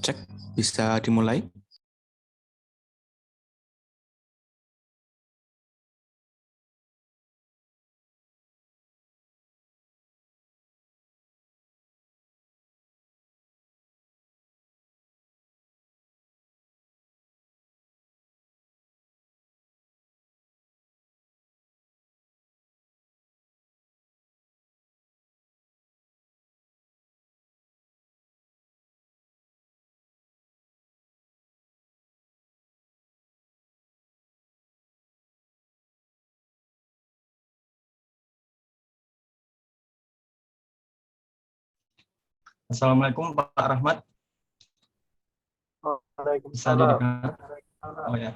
Cek, bisa dimulai? Assalamualaikum Pak Rahmat, bisa Waalaikumsalam. didengar? Oh ya,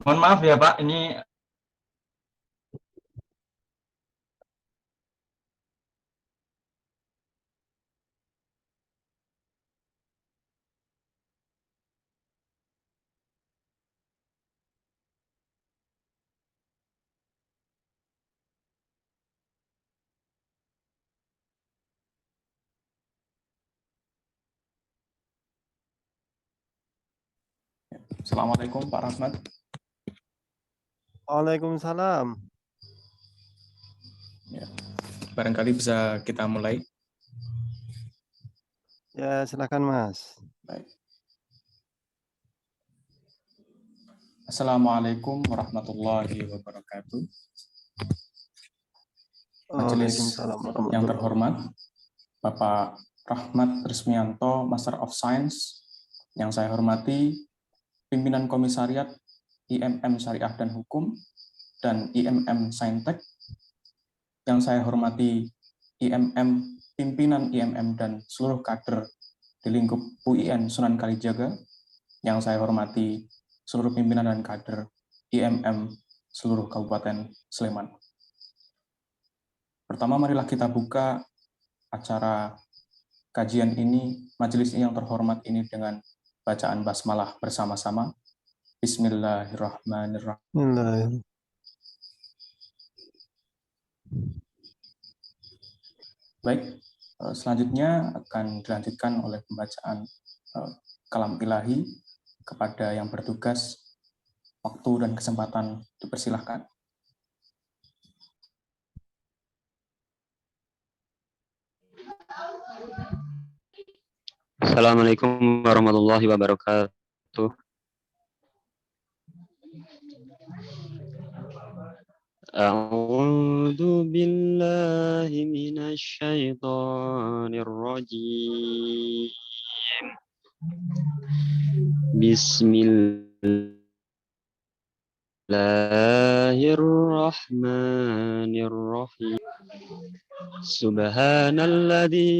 mohon maaf ya Pak, ini Assalamualaikum Pak Rahmat. Waalaikumsalam. Ya, barangkali bisa kita mulai. Ya, silakan Mas. Baik. Assalamualaikum warahmatullahi wabarakatuh. Majelis Waalaikumsalam yang warahmatullahi. terhormat, Bapak Rahmat Rismianto, Master of Science, yang saya hormati, pimpinan Komisariat IMM Syariah dan Hukum, dan IMM Saintek, yang saya hormati IMM, pimpinan IMM dan seluruh kader di lingkup UIN Sunan Kalijaga, yang saya hormati seluruh pimpinan dan kader IMM seluruh Kabupaten Sleman. Pertama, marilah kita buka acara kajian ini, majelis ini yang terhormat ini dengan bacaan basmalah bersama-sama. Bismillahirrahmanirrahim. Bismillahirrahmanirrahim. Baik, selanjutnya akan dilanjutkan oleh pembacaan kalam ilahi. Kepada yang bertugas, waktu dan kesempatan dipersilahkan. Assalamualaikum warahmatullahi wabarakatuh. A'udzu billahi minasy syaithanir rajim. Bismillahirrahmanirrahim. Subhanalladzi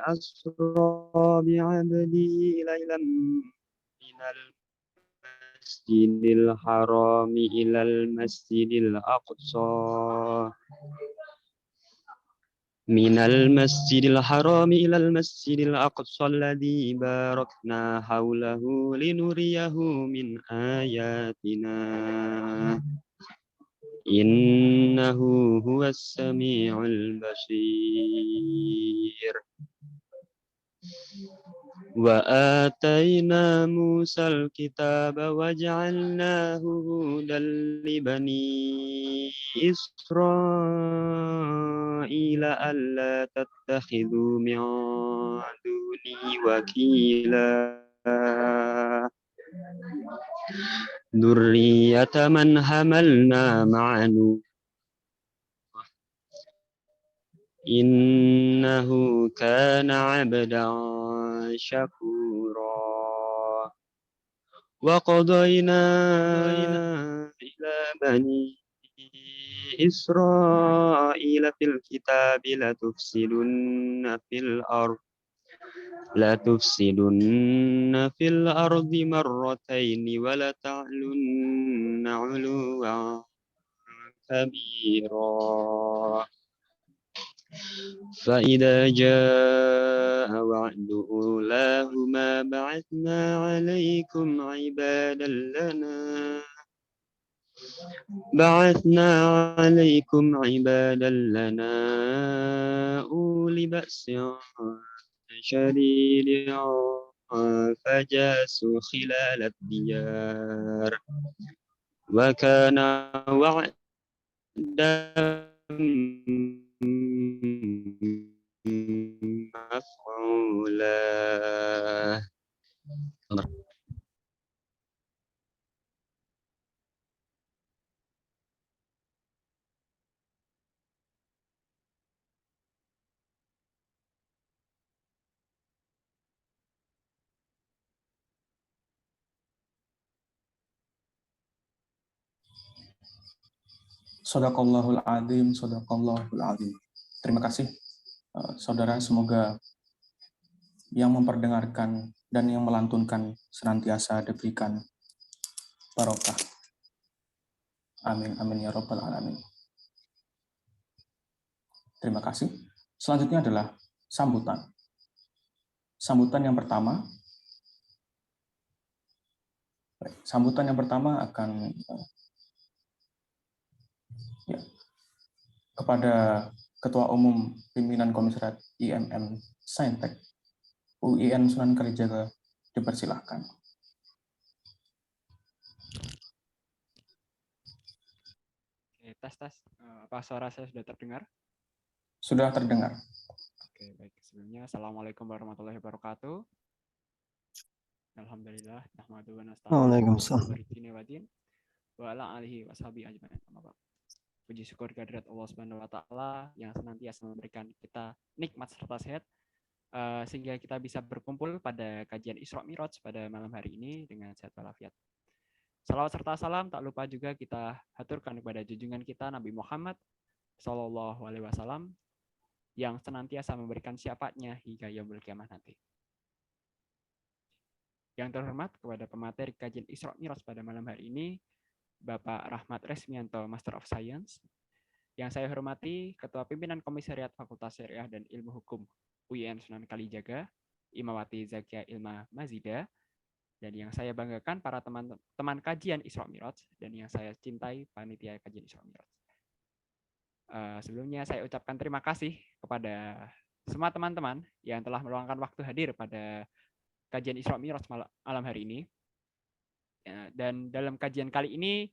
asra bi'abdihi lailan minal masjidil harami ilal masjidil aqsa minal masjidil harami ilal masjidil aqsa alladzi barakna haulahu linuriyahu min ayatina innahu huwas sami'ul basir. Wa atayna Musal kitaba wa ja'alnahu hudan li bani Israila alla tattakhidhu min duni wakila Dzurriyyata man hamalna ma'a Nuh innahu kana 'abdan syakura. Wa qadayna ila bani Israila fil kitabi latufsidunna fil ardi marrataini wa la ta'lunna 'uluwan kabira. فإذا جاء وعد أولاهما بعثنا عليكم عبادا لنا أولي بأس شريرا فجاسوا خلال الديار وكان وعدا مفعولا. Shadaqallahul adzim, shadaqallahul adzim. Terima kasih, saudara. Semoga yang memperdengarkan dan yang melantunkan senantiasa diberikan barokah. Amin, amin ya rabbal alamin. Terima kasih. Selanjutnya adalah sambutan. Sambutan yang pertama akan kepada Ketua Umum Pimpinan Komisariat IMM Saintek UIN Sunan Kalijaga, dipersilahkan. Oke, tes. Apa suara saya sudah terdengar? Sudah terdengar. Oke, baik. Sebelumnya, Assalamualaikum warahmatullahi wabarakatuh. Alhamdulillah, nahmaduhu wa nasta'inu Waalaikumsalam. wa ala alihi washabihi ajmain. Puji syukur kehadirat Allah Subhanahu wa taala yang senantiasa memberikan kita nikmat serta sehat sehingga kita bisa berkumpul pada kajian Isra Mi'raj pada malam hari ini dengan sehat walafiat. Salawat serta salam tak lupa juga kita haturkan kepada junjungan kita Nabi Muhammad Shallallahu Alaihi Wasallam yang senantiasa memberikan syafaatnya hingga yaumul kiamah nanti. Yang terhormat kepada pemateri kajian Isra Mi'raj pada malam hari ini, Bapak Rahmat Resmianto, Master of Science. Yang saya hormati Ketua Pimpinan Komisariat Fakultas Syariah dan Ilmu Hukum UIN Sunan Kalijaga, Imawati Zakia Ilma Mazida. Dan yang saya banggakan para teman-teman kajian Isra Mi'raj dan yang saya cintai panitia kajian Isra Mi'raj. Sebelumnya saya ucapkan terima kasih kepada semua teman-teman yang telah meluangkan waktu hadir pada kajian Isra Mi'raj malam hari ini. Dan dalam kajian kali ini,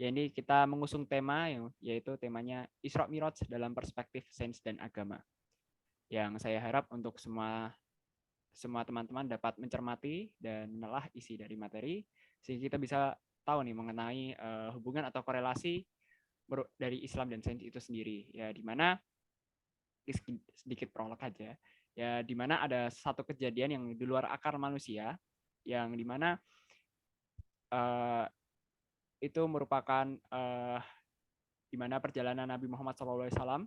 yakni kita mengusung tema yaitu temanya Isra Mi'raj dalam perspektif sains dan agama. Yang saya harap untuk semua teman-teman dapat mencermati dan menelah isi dari materi sehingga kita bisa tahu nih mengenai hubungan atau korelasi dari Islam dan sains itu sendiri. Ya, di mana sedikit prolog aja. Ya, di mana ada satu kejadian yang di luar akal manusia yang di mana itu merupakan di mana perjalanan Nabi Muhammad SAW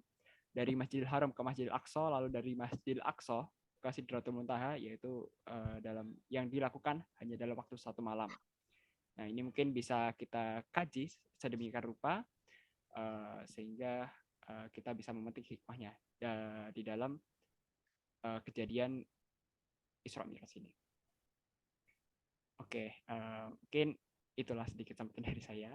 dari Masjidil Haram ke Masjidil Aqsa, lalu dari Masjidil Aqsa ke Sidratul Muntaha, yaitu dalam yang dilakukan hanya dalam waktu 1 malam. Nah, ini mungkin bisa kita kaji sedemikian rupa sehingga kita bisa memetik hikmahnya di dalam kejadian Isra Mi'raj ini. Oke, mungkin itulah sedikit sambutan dari saya.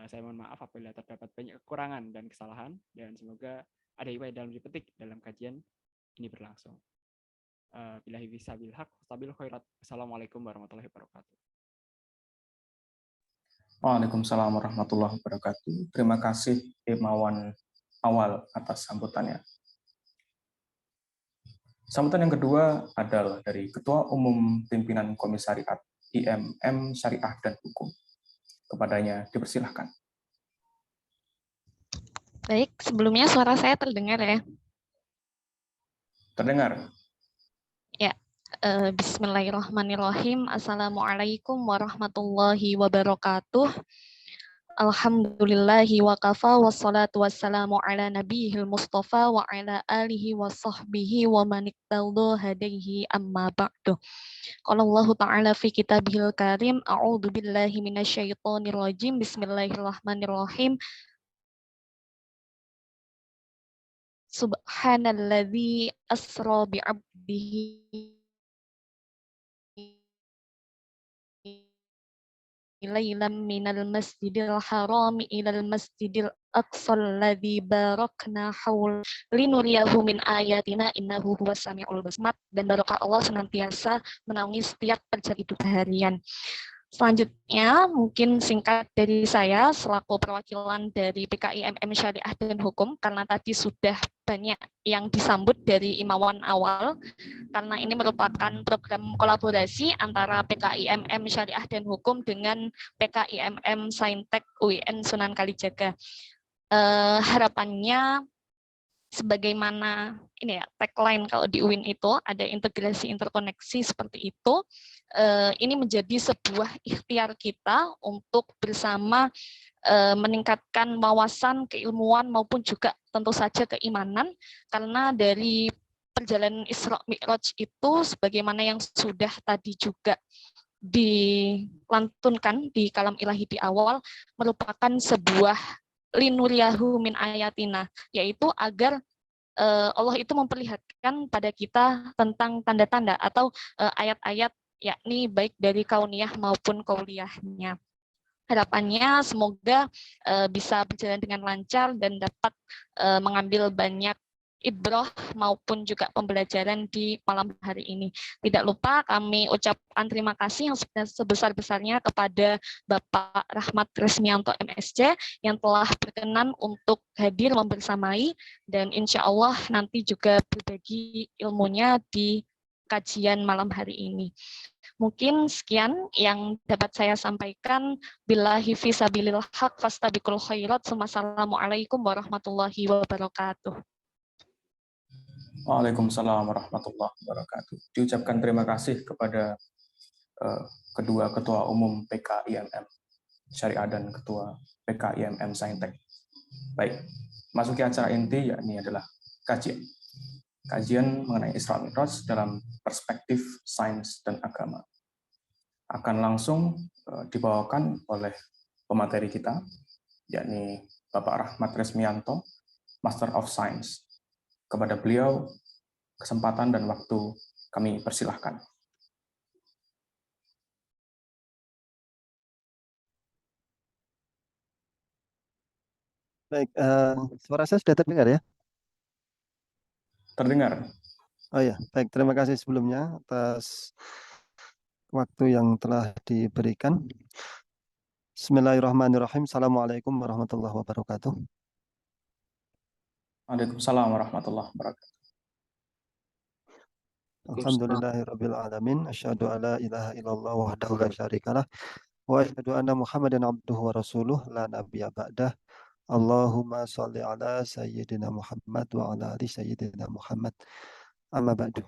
Saya mohon maaf apabila terdapat banyak kekurangan dan kesalahan, dan semoga ada hikmah dalam dipetik dalam kajian ini berlangsung. Billahi bisabil haq, stabil khairat. Assalamualaikum warahmatullahi wabarakatuh. Waalaikumsalam warahmatullahi wabarakatuh. Terima kasih Imawan Awal atas sambutannya. Sambutan yang kedua adalah dari Ketua Umum Pimpinan Komisariat IMM Syariah dan Hukum. Kepadanya dipersilahkan. Baik, sebelumnya suara saya terdengar ya? Terdengar. Ya, bismillahirrahmanirrahim. Assalamualaikum warahmatullahi wabarakatuh. Alhamdulillahi wa kafa wassalatu wassalamu ala nabiyil mustafa wa ala alihi wa sahbihi wa maniktaudu hadaihi amma ba'du. Qala Allah ta'ala fi kitabihil karim, a'udzu billahi minasyaitonir rajim, bismillahirrahmanirrahim. Subhanalladzi asra bi'abdihi lailan minal masjidil harami ilal masjidil aqsal ladzi barakna haul linuriyahu min ayatina innahu huwas samiul basir. Dan barokah Allah senantiasa menaungi setiap terjadi hidup harian. Selanjutnya, mungkin singkat dari saya selaku perwakilan dari PKIMM Syariah dan Hukum, karena tadi sudah banyak yang disambut dari imawan awal, karena ini merupakan program kolaborasi antara PKIMM Syariah dan Hukum dengan PKIMM Saintek UIN Sunan Kalijaga. Harapannya, sebagaimana ini ya tagline kalau di UIN itu ada integrasi interkoneksi seperti itu, ini menjadi sebuah ikhtiar kita untuk bersama meningkatkan wawasan keilmuan maupun juga tentu saja keimanan, karena dari perjalanan Isra Mi'raj itu sebagaimana yang sudah tadi juga dilantunkan di kalam ilahi di awal, merupakan sebuah linuriyahu min ayatina, yaitu agar Allah itu memperlihatkan pada kita tentang tanda-tanda atau ayat-ayat, yakni baik dari kauniyah maupun kauliyahnya. Harapannya semoga bisa berjalan dengan lancar dan dapat mengambil banyak ibrah maupun juga pembelajaran di malam hari ini. Tidak lupa kami ucapkan terima kasih yang sebesar-besarnya kepada Bapak Rahmat Resmianto MSc yang telah berkenan untuk hadir membersamai dan insya Allah nanti juga berbagi ilmunya di kajian malam hari ini. Mungkin sekian yang dapat saya sampaikan. Billahi fisabilil haq fastabiqul khairat. Wassalamualaikum warahmatullahi wabarakatuh. Waalaikumsalam warahmatullahi wabarakatuh. Diucapkan terima kasih kepada kedua Ketua Umum PKIMM Syariah dan Ketua PKIMM Saintek. Baik, masuki acara inti, yakni adalah kajian. Kajian mengenai Isra Mi'raj dalam perspektif sains dan agama. Akan langsung dibawakan oleh pemateri kita, yakni Bapak Rahmat Resmianto, Master of Science. Kepada beliau, kesempatan dan waktu kami persilahkan. Baik, suara saya sudah terdengar ya? Terdengar? Oh ya, baik. Terima kasih sebelumnya atas waktu yang telah diberikan. Bismillahirrahmanirrahim. Assalamualaikum warahmatullahi wabarakatuh. Waalaikumsalam warahmatullahi wabarakatuh. Alhamdulillahirabbil alamin. Asyhadu alla ilaha illallah wahdahu la syarikalah wa asyhadu anna Muhammadan abduhu wa rasuluh la nabiyya ba'dah. Allahumma shalli ala sayyidina Muhammad wa ala ali sayyidina Muhammad. Amma ba'du.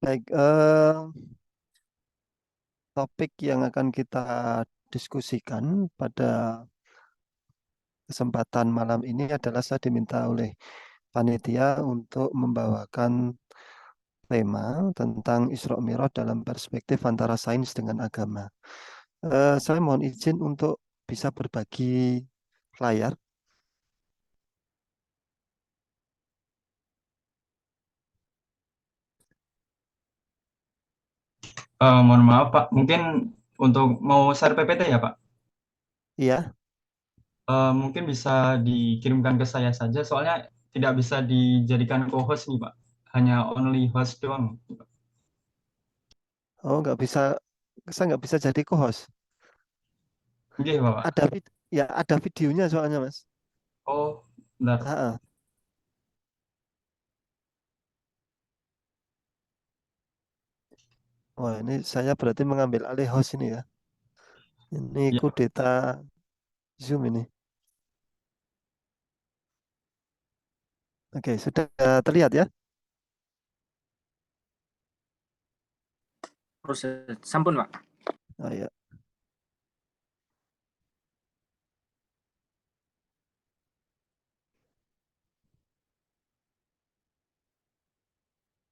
Baik, topik yang akan kita diskusikan pada kesempatan malam ini adalah saya diminta oleh panitia untuk membawakan tema tentang Isra Mi'raj dalam perspektif antara sains dengan agama. Saya mohon izin untuk bisa berbagi layar. Mohon maaf Pak, mungkin untuk mau share PPT ya Pak? Iya, Mungkin bisa dikirimkan ke saya saja, soalnya tidak bisa dijadikan co-host nih Pak, hanya only host doang. oh nggak bisa, saya nggak bisa jadi co-host. Oke Pak. Ada videonya soalnya Mas. Oh, bentar. Ah, ah. Wah, ini saya berarti mengambil alih host ini ya. Ini Ya, kudeta Zoom ini. Oke, sudah terlihat ya? Proses sampun Pak. Oh ya.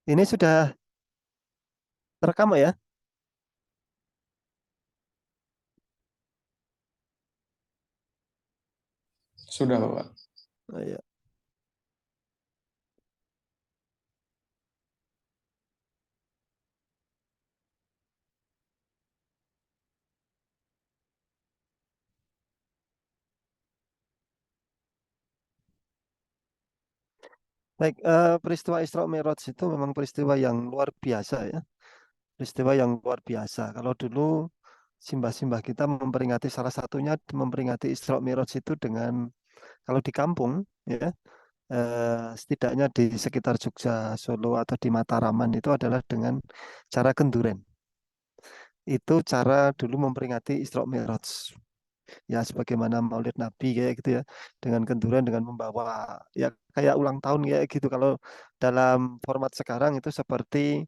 Ini sudah terekam ya? Sudah, Bapak. Oh ya. Baik, peristiwa Isra Mi'raj itu memang peristiwa yang luar biasa ya. Peristiwa yang luar biasa. Kalau dulu simbah-simbah kita memperingati salah satunya memperingati Isra Mi'raj itu dengan kalau di kampung ya setidaknya di sekitar Jogja, Solo atau di Mataraman itu adalah dengan cara kenduren. Itu cara dulu memperingati Isra Mi'raj. Ya sebagaimana Maulid Nabi kayak gitu ya, dengan kenduren, dengan membawa ya kayak ulang tahun kayak gitu. Kalau dalam format sekarang itu seperti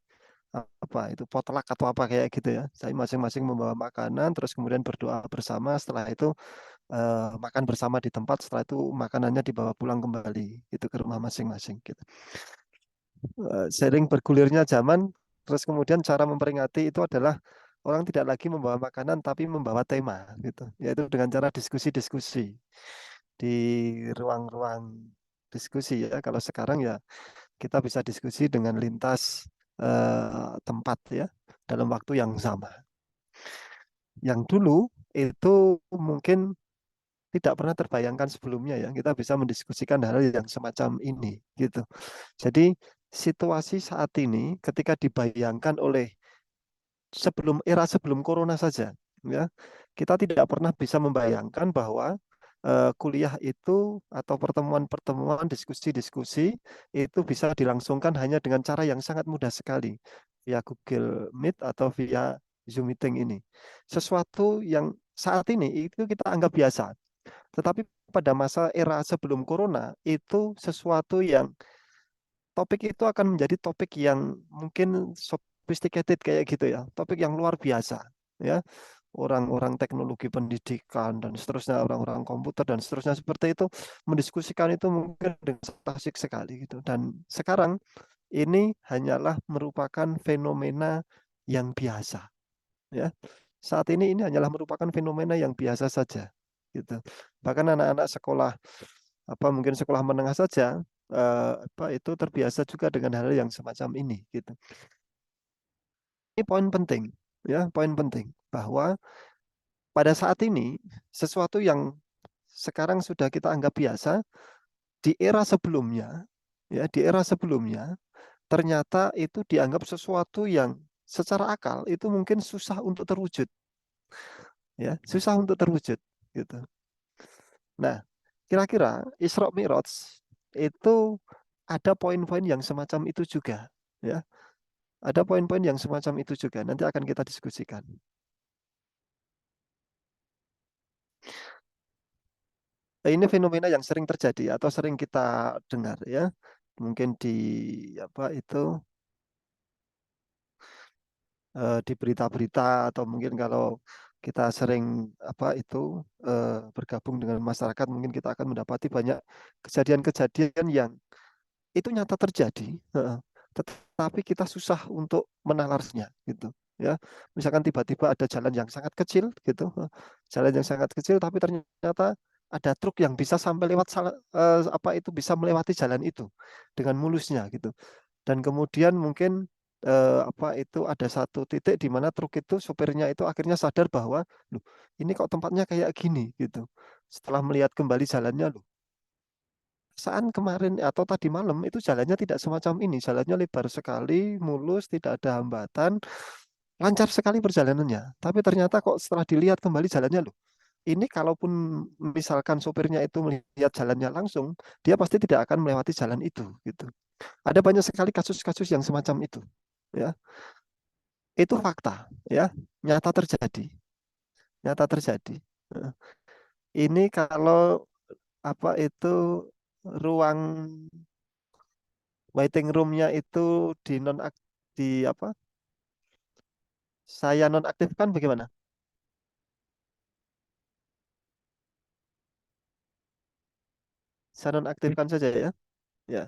apa itu potluck atau apa kayak gitu ya. Saya masing-masing membawa makanan, terus kemudian berdoa bersama. Setelah itu makan bersama di tempat. Setelah itu makanannya dibawa pulang kembali gitu ke rumah masing-masing. Gitu. Sering bergulirnya zaman, terus kemudian cara memperingati itu adalah orang tidak lagi membawa makanan tapi membawa tema gitu, yaitu dengan cara diskusi-diskusi di ruang-ruang diskusi ya. Kalau sekarang ya kita bisa diskusi dengan lintas tempat ya dalam waktu yang sama. Yang dulu itu mungkin tidak pernah terbayangkan sebelumnya ya kita bisa mendiskusikan hal yang semacam ini gitu. Jadi situasi saat ini ketika dibayangkan oleh sebelum corona saja ya kita tidak pernah bisa membayangkan bahwa kuliah itu atau pertemuan-pertemuan diskusi-diskusi itu bisa dilangsungkan hanya dengan cara yang sangat mudah sekali via Google Meet atau via Zoom meeting ini. Sesuatu yang saat ini itu kita anggap biasa. Tetapi pada masa era sebelum corona itu sesuatu yang topik itu akan menjadi topik yang mungkin sophisticated kayak gitu ya, topik yang luar biasa ya. Orang-orang teknologi pendidikan dan seterusnya, orang-orang komputer dan seterusnya seperti itu mendiskusikan itu mungkin dengan asik sekali gitu. Dan sekarang ini hanyalah merupakan fenomena yang biasa ya. Saat ini hanyalah merupakan fenomena yang biasa saja gitu. Bahkan anak-anak sekolah apa mungkin sekolah menengah saja apa itu terbiasa juga dengan hal yang semacam ini gitu. Ini poin penting ya, poin penting bahwa pada saat ini sesuatu yang sekarang sudah kita anggap biasa di era sebelumnya ya, di era sebelumnya ternyata itu dianggap sesuatu yang secara akal itu mungkin susah untuk terwujud. Ya, susah untuk terwujud gitu. Nah, kira-kira Isra Mi'raj itu ada poin-poin yang semacam itu juga ya. Ada poin-poin yang semacam itu juga. Nanti akan kita diskusikan. Nah, ini fenomena yang sering terjadi atau sering kita dengar ya. Mungkin di apa itu di berita-berita atau mungkin kalau kita sering apa itu bergabung dengan masyarakat mungkin kita akan mendapati banyak kejadian-kejadian yang itu nyata terjadi, tetapi kita susah untuk menalarnya gitu ya. Misalkan tiba-tiba ada jalan yang sangat kecil gitu, jalan yang sangat kecil tapi ternyata ada truk yang bisa sampai lewat apa itu bisa melewati jalan itu dengan mulusnya gitu. Dan kemudian mungkin apa itu ada satu titik di mana truk itu sopirnya itu akhirnya sadar bahwa loh ini kok tempatnya kayak gini gitu. Setelah melihat kembali jalannya loh saat kemarin atau tadi malam itu jalannya tidak semacam ini, jalannya lebar sekali, mulus, tidak ada hambatan, lancar sekali perjalanannya. Tapi ternyata kok setelah dilihat kembali jalannya loh, ini kalaupun misalkan sopirnya itu melihat jalannya langsung, dia pasti tidak akan melewati jalan itu, gitu. Ada banyak sekali kasus-kasus yang semacam itu, ya. Itu fakta, ya, nyata terjadi, nyata terjadi. Nah, ini kalau apa itu ruang waiting roomnya itu di non di apa saya nonaktifkan bagaimana? Saya nonaktifkan saja ya. Ya.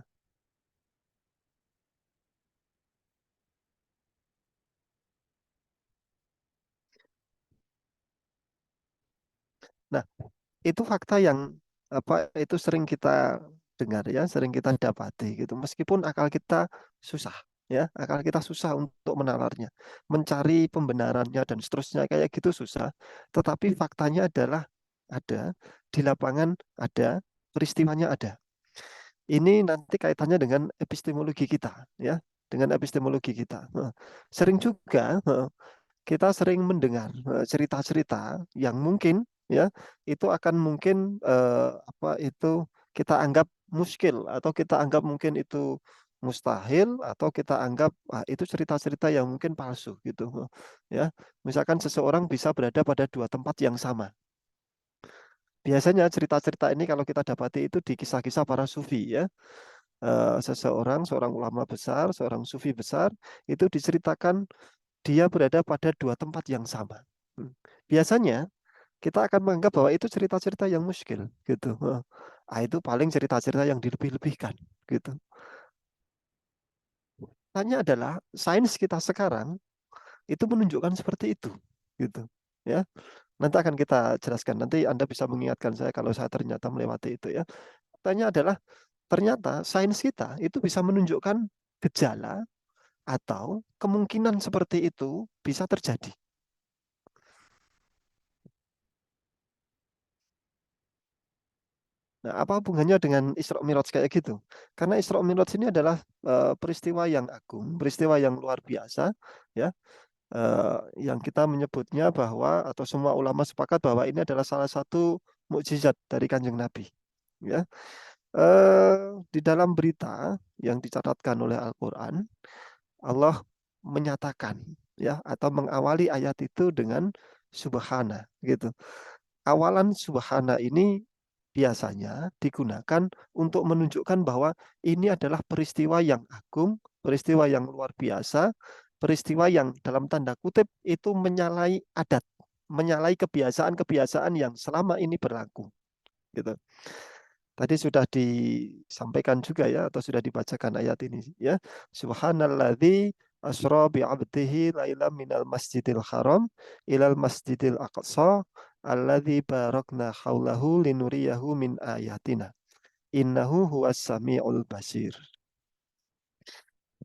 Nah, itu fakta yang apa itu sering kita dengar ya, sering kita dapati gitu. Meskipun akal kita susah ya, akal kita susah untuk menalarnya, mencari pembenarannya dan seterusnya kayak gitu susah. Tetapi faktanya adalah ada di lapangan ada, peristiwanya ada. ini nanti kaitannya dengan epistemologi kita, ya, dengan epistemologi kita. Sering juga kita sering mendengar cerita-cerita yang mungkin, ya, itu akan mungkin apa itu kita anggap muskil atau kita anggap mungkin itu mustahil atau kita anggap itu cerita-cerita yang mungkin palsu gitu, ya. Misalkan seseorang bisa berada pada dua tempat yang sama. Biasanya cerita-cerita ini kalau kita dapati itu di kisah-kisah para sufi, ya. Seorang ulama besar, seorang sufi besar, itu diceritakan dia berada pada dua tempat yang sama. Biasanya kita akan menganggap bahwa itu cerita-cerita yang muskil, gitu. Itu paling cerita-cerita yang dilebih-lebihkan, gitu. Tanya adalah sains kita sekarang itu menunjukkan seperti itu, gitu, ya. Nanti akan kita jelaskan. Nanti Anda bisa mengingatkan saya kalau saya ternyata melewati itu, ya. Tanya adalah ternyata sains kita itu bisa menunjukkan gejala atau kemungkinan seperti itu bisa terjadi. Nah, apa hubungannya dengan Isra Mi'raj kayak gitu? Karena Isra Mi'raj ini adalah peristiwa yang agung, peristiwa yang luar biasa, ya, yang kita menyebutnya bahwa atau semua ulama sepakat bahwa ini adalah salah satu mukjizat dari Kanjeng Nabi, ya. Di dalam berita yang dicatatkan oleh Al-Quran, Allah menyatakan, ya, atau mengawali ayat itu dengan subhana, gitu. Awalan subhana ini biasanya digunakan untuk menunjukkan bahwa ini adalah peristiwa yang agung, peristiwa yang luar biasa, peristiwa yang dalam tanda kutip itu menyalahi adat, menyalahi kebiasaan-kebiasaan yang selama ini berlaku, gitu. Tadi sudah disampaikan juga, ya, atau sudah dibacakan ayat ini, ya. Subhanalladzi asra bi 'abdihi lailan minal masjidil haram ilal masjidil aqsa alladzi barakna haulahu linuriyahu min ayatina. Innahu huwas samiul basir.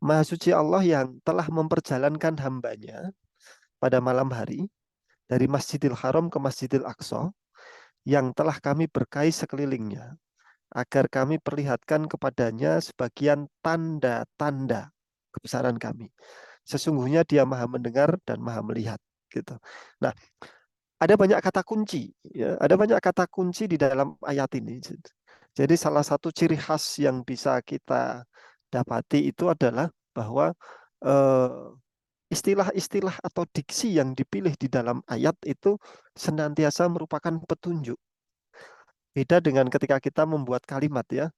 Maha suci Allah yang telah memperjalankan hambanya pada malam hari dari Masjidil Haram ke Masjidil Aqsa yang telah kami berkahi sekelilingnya, agar kami perlihatkan kepadanya sebagian tanda-tanda kebesaran kami. Sesungguhnya dia maha mendengar dan maha melihat, gitu. Nah, ada banyak kata kunci, ya, ada banyak kata kunci di dalam ayat ini. Jadi salah satu ciri khas yang bisa kita dapati itu adalah bahwa istilah-istilah atau diksi yang dipilih di dalam ayat itu senantiasa merupakan petunjuk. Beda dengan ketika kita membuat kalimat, ya.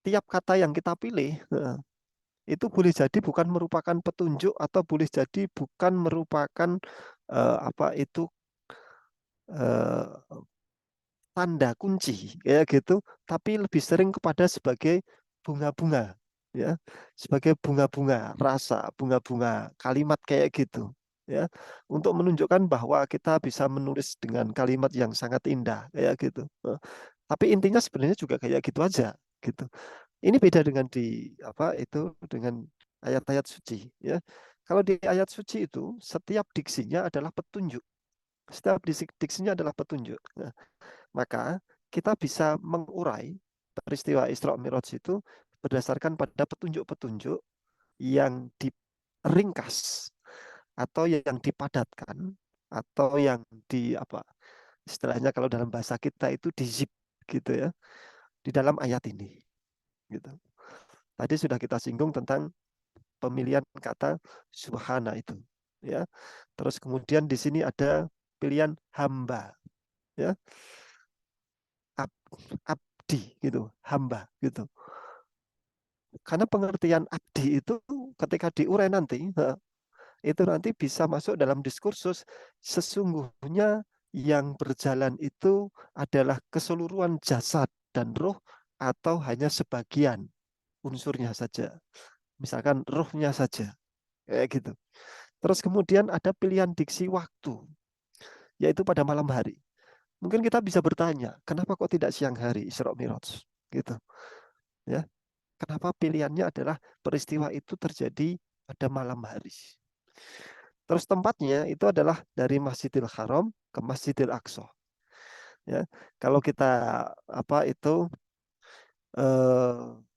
Tiap kata yang kita pilih itu boleh jadi bukan merupakan petunjuk atau boleh jadi bukan merupakan apa itu tanda kunci, ya, gitu, tapi lebih sering kepada sebagai bunga-bunga, ya, sebagai bunga-bunga rasa, bunga-bunga kalimat kayak gitu, ya, untuk menunjukkan bahwa kita bisa menulis dengan kalimat yang sangat indah kayak gitu. Tapi intinya sebenarnya juga kayak gitu aja, gitu. Ini beda dengan di apa itu dengan ayat-ayat suci, ya. Kalau di ayat suci itu setiap diksinya adalah petunjuk. Setiap diksinya adalah petunjuk. Nah, maka kita bisa mengurai peristiwa Isra Mi'raj itu berdasarkan pada petunjuk-petunjuk yang diringkas atau yang dipadatkan atau yang di apa istilahnya kalau dalam bahasa kita itu di-zip, gitu, ya, di dalam ayat ini, gitu. Tadi sudah kita singgung tentang pemilihan kata subhana itu, ya. Terus kemudian di sini ada pilihan hamba, ya. Abdi, gitu, hamba, gitu. Karena pengertian abdi itu ketika diurai nanti, itu nanti bisa masuk dalam diskursus sesungguhnya yang berjalan itu adalah keseluruhan jasad dan roh atau hanya sebagian unsurnya saja. Misalkan rohnya saja, kayak gitu. Terus kemudian ada pilihan diksi waktu, yaitu pada malam hari. Mungkin kita bisa bertanya, kenapa kok tidak siang hari Isra Mi'raj? Gitu, ya. Kenapa pilihannya adalah peristiwa itu terjadi pada malam hari? Terus tempatnya itu adalah dari Masjidil Haram ke Masjidil Aqsa. Ya, kalau kita apa itu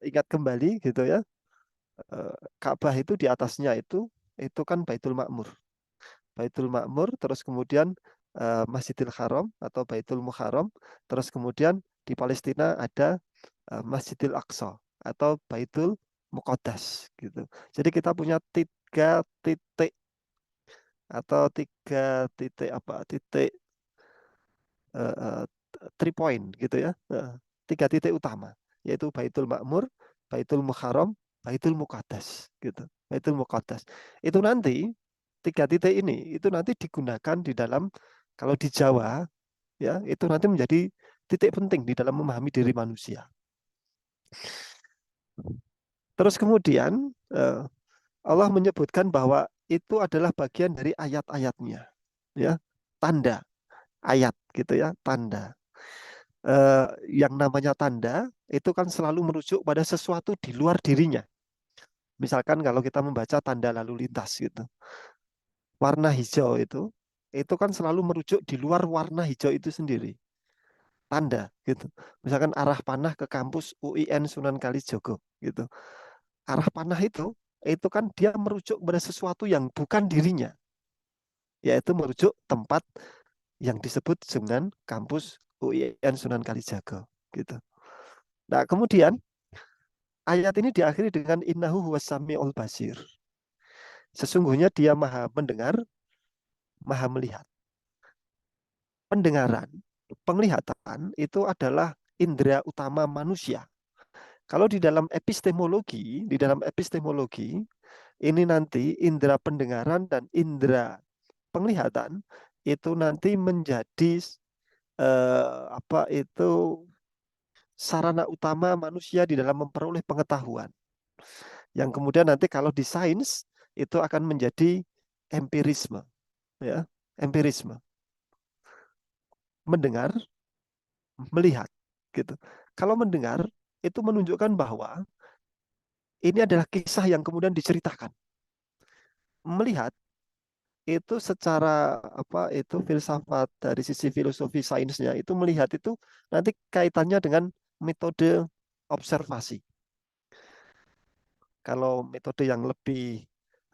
ingat kembali gitu ya, Ka'bah itu di atasnya itu kan Baitul Ma'mur. Baitul Ma'mur, terus kemudian Masjidil Haram atau Baitul Muharram, terus kemudian di Palestina ada Masjidil Aqsa atau Baitul Muqaddas gitu. Jadi kita punya 3 titik atau 3 titik titik 3 point gitu ya. 3 titik utama, yaitu Baitul Ma'mur, Baitul Muharram, Baitul Muqaddas gitu. Baitul Muqaddas. Itu nanti 3 titik ini itu nanti digunakan di dalam, kalau di Jawa ya, itu nanti menjadi titik penting di dalam memahami diri manusia. Terus kemudian Allah menyebutkan bahwa itu adalah bagian dari ayat-ayatnya, ya, tanda ayat gitu ya, tanda. Yang namanya tanda itu kan selalu merujuk pada sesuatu di luar dirinya. Misalkan kalau kita membaca tanda lalu lintas gitu, warna hijau itu kan selalu merujuk di luar warna hijau itu sendiri, tanda gitu. Misalkan arah panah ke kampus UIN Sunan Kalijogo gitu, arah panah itu kan dia merujuk pada sesuatu yang bukan dirinya, yaitu merujuk tempat yang disebut dengan kampus UIN Sunan Kalijaga gitu. Nah, kemudian ayat ini diakhiri dengan innahu huwas samiul basir. Sesungguhnya dia maha mendengar, maha melihat. Pendengaran, penglihatan itu adalah indera utama manusia. Kalau di dalam epistemologi, ini nanti indera pendengaran dan indera penglihatan itu nanti menjadi sarana utama manusia di dalam memperoleh pengetahuan. Yang kemudian nanti kalau di sains itu akan menjadi empirisme, ya, empirisme. Mendengar, melihat, gitu. Kalau mendengar itu menunjukkan bahwa ini adalah kisah yang kemudian diceritakan. Melihat itu secara filsafat dari sisi filosofi sainsnya itu, melihat itu nanti kaitannya dengan metode observasi. Kalau metode yang lebih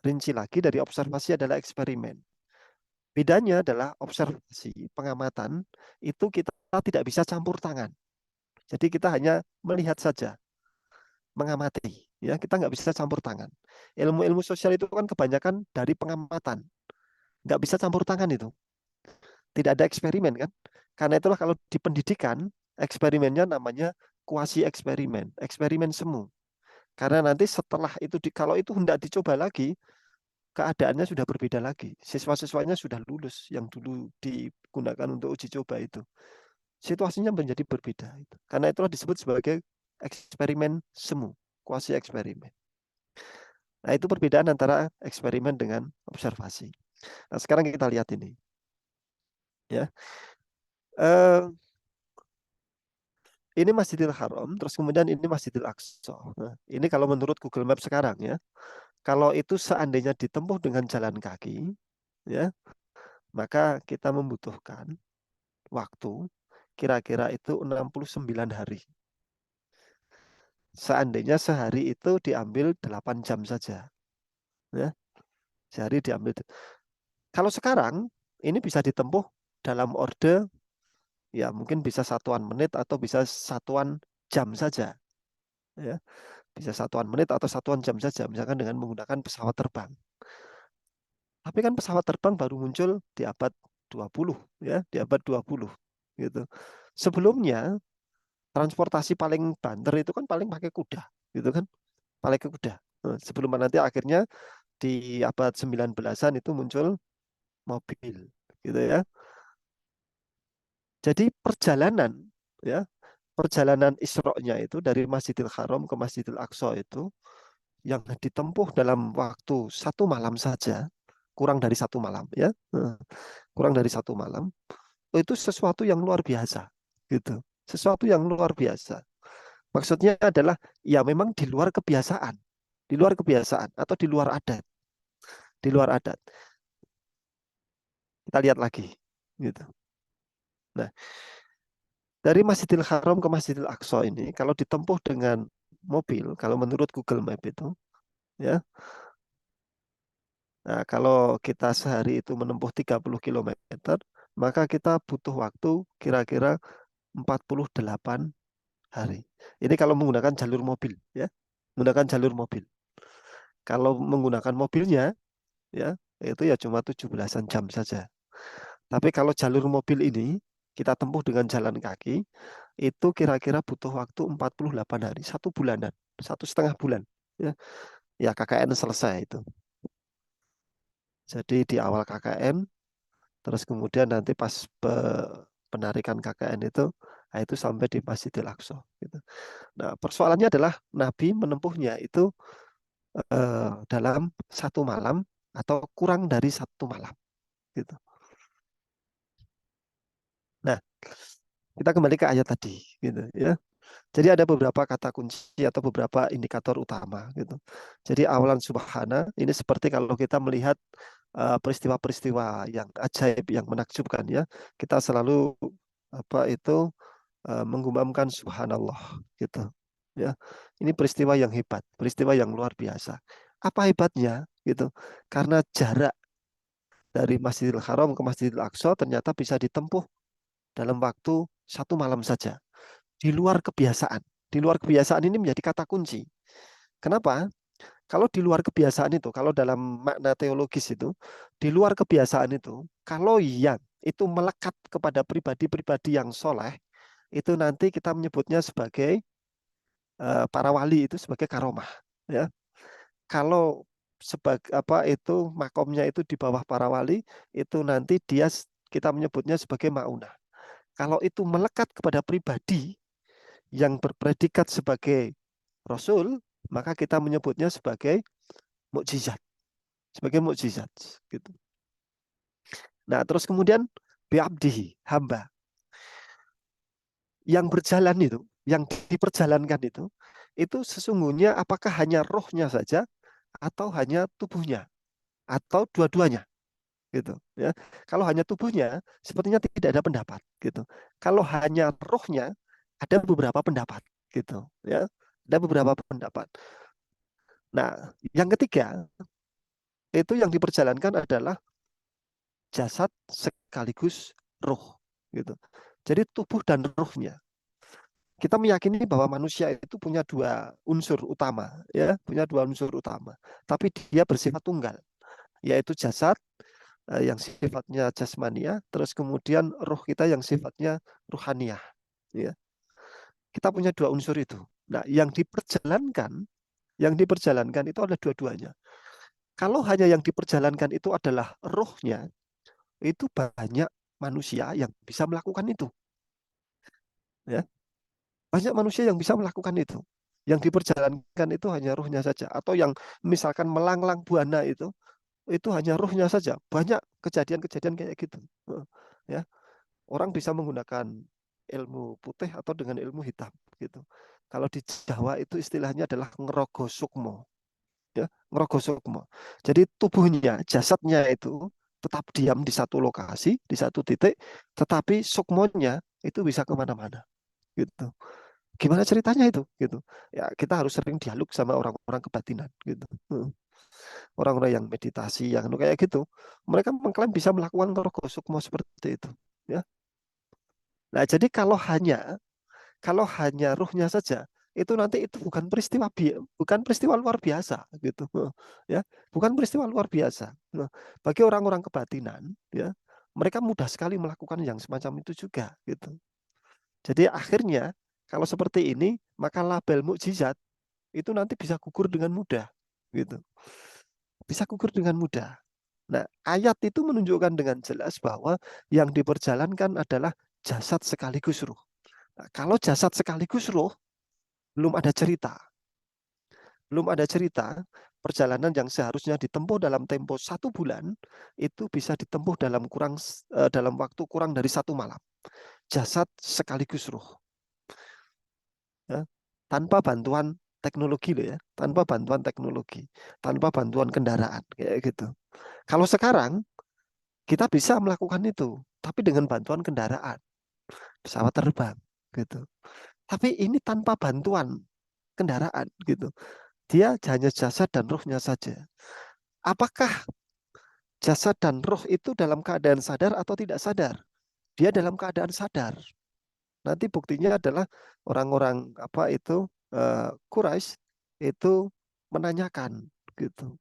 rinci lagi dari observasi adalah eksperimen. Bedanya adalah observasi, pengamatan, itu kita tidak bisa campur tangan. Jadi kita hanya melihat saja, mengamati. Ya, kita nggak bisa campur tangan. Ilmu-ilmu sosial itu kan kebanyakan dari pengamatan. Nggak bisa campur tangan itu. Tidak ada eksperimen kan? Karena itulah kalau di pendidikan, eksperimennya namanya kuasi eksperimen, eksperimen semu. Karena nanti setelah itu, kalau itu hendak dicoba lagi, keadaannya sudah berbeda lagi. Siswa-siswanya sudah lulus yang dulu digunakan untuk uji coba itu. Situasinya menjadi berbeda. Karena itulah disebut sebagai eksperimen semu, kuasi eksperimen. Nah, itu perbedaan antara eksperimen dengan observasi. Nah, sekarang kita lihat ini. Ya. Ini Masjidil Haram, terus kemudian ini Masjidil Aqsa. Nah, ini kalau menurut Google Maps sekarang ya. Kalau itu seandainya ditempuh dengan jalan kaki, ya, maka kita membutuhkan waktu kira-kira itu 69 hari. Seandainya sehari itu diambil 8 jam saja. Ya. Sehari diambil. Kalau sekarang ini bisa ditempuh dalam orde, ya mungkin bisa satuan menit atau bisa satuan jam saja. Ya. Bisa satuan menit atau satuan jam saja, misalkan dengan menggunakan pesawat terbang. Tapi kan pesawat terbang baru muncul di abad 20, ya, di abad 20 gitu. Sebelumnya transportasi paling banter itu kan paling pakai kuda, gitu kan? Pakai kuda. Sebelum nanti akhirnya di abad 19-an itu muncul mobil, gitu ya. Jadi perjalanan, ya, perjalanan Isra-nya itu dari Masjidil Haram ke Masjidil Aqsa itu yang ditempuh dalam waktu 1 malam saja, kurang dari 1 malam, ya, kurang dari 1 malam, itu sesuatu yang luar biasa, gitu, sesuatu yang luar biasa. Maksudnya adalah ya memang di luar kebiasaan, atau di luar adat, di luar adat. Kita lihat lagi, gitu. Nah, Dari Masjidil Haram ke Masjidil Aqsa ini kalau ditempuh dengan mobil, kalau menurut Google Map itu, ya. Nah, kalau kita sehari itu menempuh 30 km, maka kita butuh waktu kira-kira 48 hari. Ini kalau menggunakan jalur mobil, ya. Menggunakan jalur mobil. Kalau menggunakan mobilnya, ya, itu ya cuma 17-an jam saja. Tapi kalau jalur mobil ini kita tempuh dengan jalan kaki, itu kira-kira butuh waktu 48 hari, 1 bulanan, 1,5 bulan. Ya, ya KKN selesai itu. Jadi di awal KKN, terus kemudian nanti pas penarikan KKN itu, nah itu sampai di Masjidil Aqsa. Gitu. Nah persoalannya adalah Nabi menempuhnya itu dalam 1 malam atau kurang dari 1 malam. Gitu. Nah kita kembali ke ayat tadi, gitu ya. Jadi ada beberapa kata kunci atau beberapa indikator utama gitu. Jadi awalan subhana ini seperti kalau kita melihat peristiwa-peristiwa yang ajaib, yang menakjubkan ya, kita selalu menggumamkan subhanallah gitu. Ya. Ini peristiwa yang hebat, peristiwa yang luar biasa. Apa hebatnya gitu? Karena jarak dari Masjidil Haram ke Masjidil Aqsa ternyata bisa ditempuh dalam waktu 1 malam saja. Di luar kebiasaan. Di luar kebiasaan ini menjadi kata kunci. Kenapa? Kalau di luar kebiasaan itu, kalau dalam makna teologis itu, di luar kebiasaan itu, kalau yang itu melekat kepada pribadi-pribadi yang soleh, itu nanti kita menyebutnya sebagai para wali itu sebagai karomah. Ya. Kalau sebagai itu makomnya itu di bawah para wali, itu nanti kita menyebutnya sebagai maunah. Kalau itu melekat kepada pribadi yang berpredikat sebagai rasul, maka kita menyebutnya sebagai mukjizat. Sebagai mukjizat gitu. Nah, terus kemudian bi'abdihi, hamba. Yang berjalan itu, yang diperjalankan itu sesungguhnya apakah hanya rohnya saja atau hanya tubuhnya atau dua-duanya gitu ya. Kalau hanya tubuhnya sepertinya tidak ada pendapat gitu. Kalau hanya rohnya ada beberapa pendapat gitu ya. Ada beberapa pendapat. Nah, yang ketiga itu yang diperjalankan adalah jasad sekaligus roh gitu. Jadi tubuh dan rohnya. Kita meyakini bahwa manusia itu punya 2 unsur utama ya, punya 2 unsur utama. Tapi dia bersifat tunggal, yaitu jasad yang sifatnya jasmania, terus kemudian roh kita yang sifatnya ruhaniyah ya. Kita punya 2 unsur itu. Nah, yang diperjalankan itu adalah dua-duanya. Kalau hanya yang diperjalankan itu adalah rohnya, itu banyak manusia yang bisa melakukan itu. Ya. Banyak manusia yang bisa melakukan itu. Yang diperjalankan itu hanya rohnya saja. Atau yang misalkan melanglang buana itu hanya rohnya saja. Banyak kejadian-kejadian kayak gitu. Ya. Orang bisa menggunakan ilmu putih atau dengan ilmu hitam gitu. Kalau di Jawa itu istilahnya adalah ngerogo sukmo. Ya, ngerogo sukmo. Jadi tubuhnya, jasadnya itu tetap diam di satu lokasi, di satu titik, tetapi sukmonya itu bisa kemana-mana gitu. Gimana ceritanya itu gitu? Ya kita harus sering dialog sama orang-orang kebatinan gitu. Orang-orang yang meditasi yang kayak gitu, mereka mengklaim bisa melakukan rogo sukmo seperti itu ya. Nah, jadi kalau hanya ruhnya saja, itu nanti itu bukan peristiwa luar biasa gitu. Ya, bukan peristiwa luar biasa. Nah, bagi orang-orang kebatinan ya, mereka mudah sekali melakukan yang semacam itu juga gitu. Jadi akhirnya kalau seperti ini, maka label mukjizat itu nanti bisa gugur dengan mudah gitu. Bisa gugur dengan mudah. Nah, ayat itu menunjukkan dengan jelas bahwa yang diperjalankan adalah jasad sekaligus ruh. Nah, kalau jasad sekaligus roh, belum ada cerita. Belum ada cerita, perjalanan yang seharusnya ditempuh dalam tempo 1 bulan, itu bisa ditempuh dalam waktu kurang dari 1 malam. Jasad sekaligus roh. Ya, tanpa bantuan teknologi loh ya, tanpa bantuan teknologi, tanpa bantuan kendaraan, kayak gitu. Kalau sekarang, kita bisa melakukan itu, tapi dengan bantuan kendaraan, pesawat terbang, gitu. Tapi ini tanpa bantuan kendaraan gitu. Dia hanya jasad dan ruhnya saja. Apakah jasad dan ruh itu dalam keadaan sadar atau tidak sadar? Dia dalam keadaan sadar. Nanti buktinya adalah orang-orang apa itu Quraisy itu menanyakan gitu.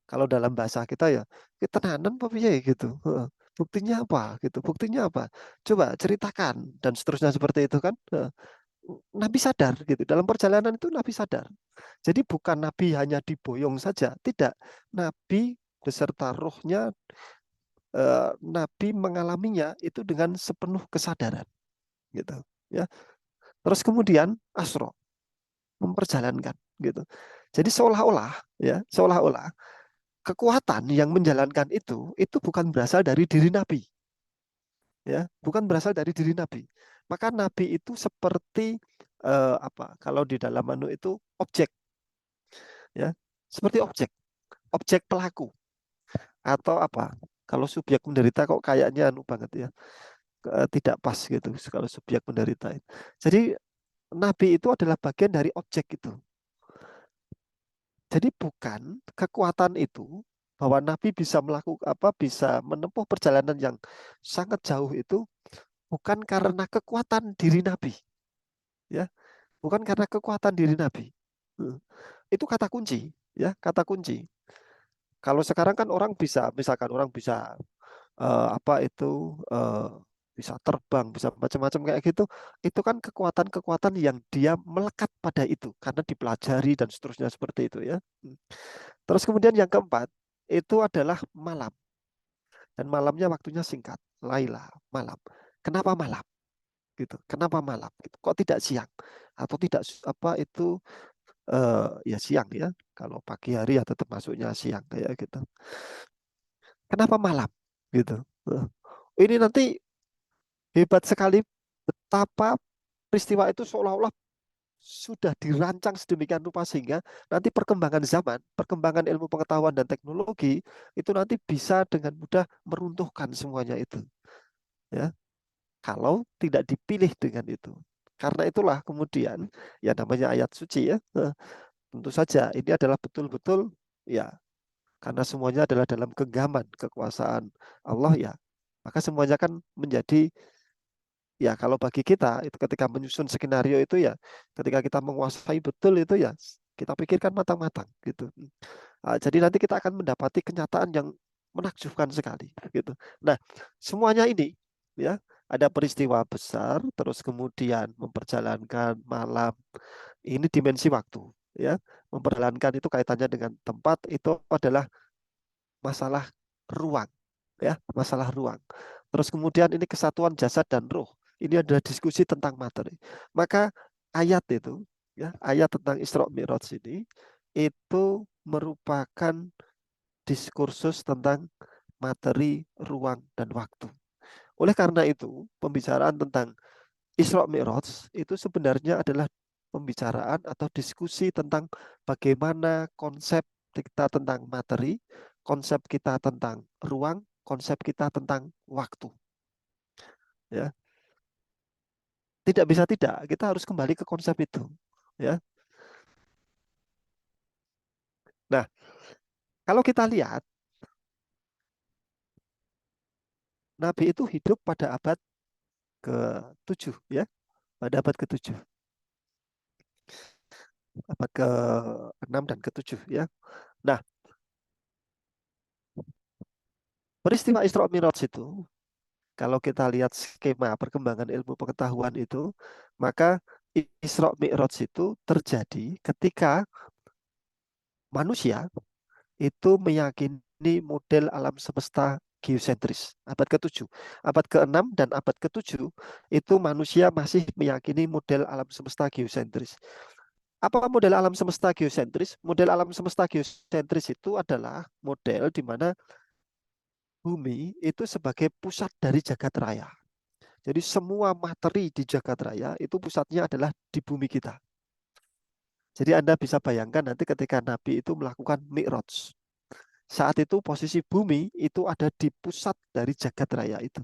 Kalau dalam bahasa kita ya, kita tenanan apa piye gitu. Buktinya apa gitu? Buktinya apa? Coba ceritakan dan seterusnya seperti itu kan. Nabi sadar gitu. Dalam perjalanan itu Nabi sadar. Jadi bukan Nabi hanya diboyong saja, tidak. Nabi beserta rohnya, Nabi mengalaminya itu dengan sepenuh kesadaran, gitu. Ya. Terus kemudian Asro memperjalankan, gitu. Jadi seolah-olah, ya, seolah-olah kekuatan yang menjalankan itu bukan berasal dari diri Nabi, ya, bukan berasal dari diri Nabi. Maka Nabi itu seperti apa? Kalau di dalam manu itu objek, ya, seperti objek pelaku atau apa? Kalau subjek menderita kok kayaknya anu banget ya, tidak pas gitu kalau subjek menderita. Jadi Nabi itu adalah bagian dari objek itu. Jadi bukan kekuatan itu bahwa Nabi bisa melakukan apa, bisa menempuh perjalanan yang sangat jauh itu bukan karena kekuatan diri Nabi, ya, bukan karena kekuatan diri Nabi. Itu kata kunci, ya, kata kunci. Kalau sekarang kan orang bisa, misalkan orang bisa apa itu bisa terbang, bisa macam-macam kayak gitu. Itu kan kekuatan-kekuatan yang dia melekat pada itu karena dipelajari dan seterusnya seperti itu ya. Terus kemudian yang keempat itu adalah malam. Dan malamnya waktunya singkat, Laila, malam. Kenapa malam? Gitu. Kenapa malam? Gitu. Kok tidak siang? Atau tidak apa itu ya siang ya. Kalau pagi hari ya tetap masuknya siang kayak gitu. Kenapa malam? Gitu. Ini nanti hebat sekali betapa peristiwa itu seolah-olah sudah dirancang sedemikian rupa sehingga nanti perkembangan zaman, perkembangan ilmu pengetahuan dan teknologi itu nanti bisa dengan mudah meruntuhkan semuanya itu. Ya, kalau tidak dipilih dengan itu. Karena itulah kemudian ya namanya ayat suci ya. Tentu saja ini adalah betul-betul ya karena semuanya adalah dalam genggaman kekuasaan Allah ya. Maka semuanya kan menjadi ya kalau bagi kita itu ketika menyusun skenario itu ya ketika kita menguasai betul itu ya kita pikirkan matang-matang gitu. Jadi nanti kita akan mendapati kenyataan yang menakjubkan sekali gitu. Nah, semuanya ini ya ada peristiwa besar terus kemudian memperjalankan malam ini dimensi waktu ya. Memperjalankan itu kaitannya dengan tempat itu adalah masalah ruang ya, masalah ruang. Terus kemudian ini kesatuan jasad dan ruh. Ini adalah diskusi tentang materi. Maka ayat itu, ya, ayat tentang Isra Mi'raj ini itu merupakan diskursus tentang materi, ruang, dan waktu. Oleh karena itu, pembicaraan tentang Isra Mi'raj itu sebenarnya adalah pembicaraan atau diskusi tentang bagaimana konsep kita tentang materi, konsep kita tentang ruang, konsep kita tentang waktu. Ya. Tidak bisa tidak, kita harus kembali ke konsep itu. Ya. Nah, kalau kita lihat, Nabi itu hidup pada abad ke-7, ya, pada abad ke-7, abad ke-6 dan ke-7, ya. Nah, peristiwa Isra Mi'raj itu, kalau kita lihat skema perkembangan ilmu pengetahuan itu, maka Isra Mi'raj itu terjadi ketika manusia itu meyakini model alam semesta geosentris. Abad ke-7. Abad ke-6 dan abad ke-7 itu manusia masih meyakini model alam semesta geosentris. Apa model alam semesta geosentris? Model alam semesta geosentris itu adalah model di mana bumi itu sebagai pusat dari jagat raya. Jadi semua materi di jagat raya itu pusatnya adalah di bumi kita. Jadi Anda bisa bayangkan nanti ketika Nabi itu melakukan Mi'raj. Saat itu posisi bumi itu ada di pusat dari jagat raya itu.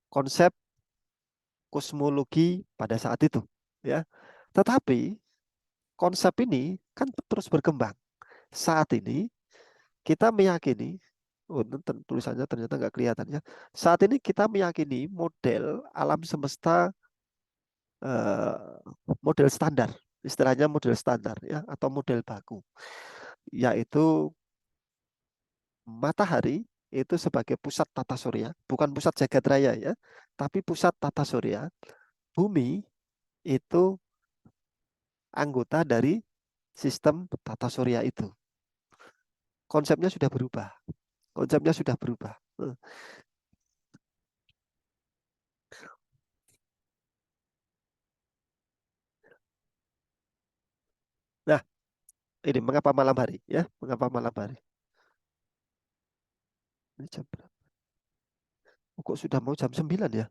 Konsep kosmologi pada saat itu, ya. Tetapi konsep ini kan terus berkembang. Saat ini kita meyakini, oh tulisannya ternyata nggak kelihatan ya. Saat ini kita meyakini model alam semesta model standar, istilahnya model standar ya, atau model baku, yaitu matahari itu sebagai pusat tata surya, bukan pusat jagat raya ya, tapi pusat tata surya. Bumi itu anggota dari sistem tata surya itu. Konsepnya sudah berubah. Konsepnya sudah berubah. Nah, ini mengapa malam hari ya? Mengapa malam hari? Ini jam berapa? Oh, kok sudah mau jam 9 ya?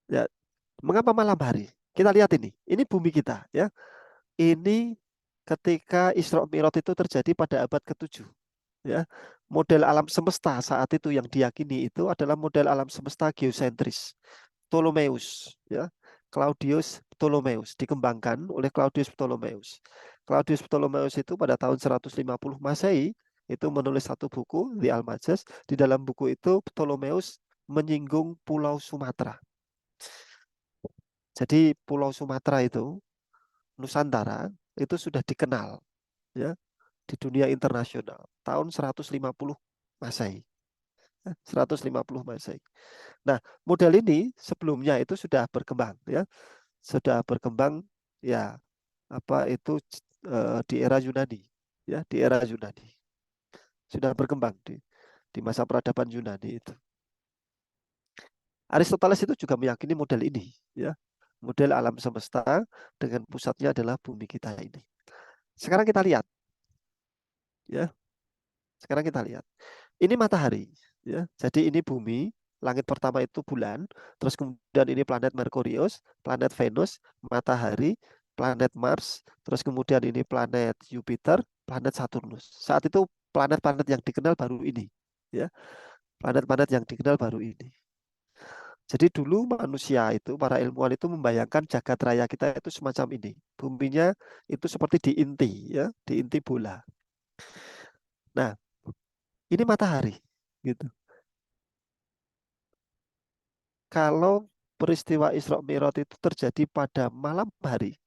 Ya, mengapa malam hari? Kita lihat ini. Ini bumi kita ya. Ini ketika Isra Mi'raj itu terjadi pada abad ke-7 ya. Model alam semesta saat itu yang diyakini itu adalah model alam semesta geosentris. Ptolemeus ya. Claudius Ptolemeus dikembangkan oleh Claudius Ptolemeus. Claudius Ptolemeus itu pada tahun 150 Masehi itu menulis satu buku, The Almagest. Di dalam buku itu Ptolemeus menyinggung Pulau Sumatera. Jadi Pulau Sumatera itu Nusantara itu sudah dikenal ya di dunia internasional tahun 150 Masehi. 150 Masehi. Nah, model ini sebelumnya itu sudah berkembang ya. Sudah berkembang ya apa itu di era Yunani ya, di era Yunani. Sudah berkembang di masa peradaban Yunani itu. Aristoteles itu juga meyakini model ini ya. Model alam semesta dengan pusatnya adalah bumi kita ini. Sekarang kita lihat ya. Sekarang kita lihat. Ini matahari ya. Jadi ini bumi, langit pertama itu bulan, terus kemudian ini planet Merkurius, planet Venus, matahari, planet Mars, terus kemudian ini planet Jupiter, planet Saturnus. Saat itu planet-planet yang dikenal baru ini ya. Planet-planet yang dikenal baru ini. Jadi dulu manusia itu, para ilmuwan itu membayangkan jagat raya kita itu semacam ini. Buminya itu seperti di inti ya, di inti bola. Nah, ini matahari gitu. Kalau peristiwa Isra Mi'raj itu terjadi pada malam hari,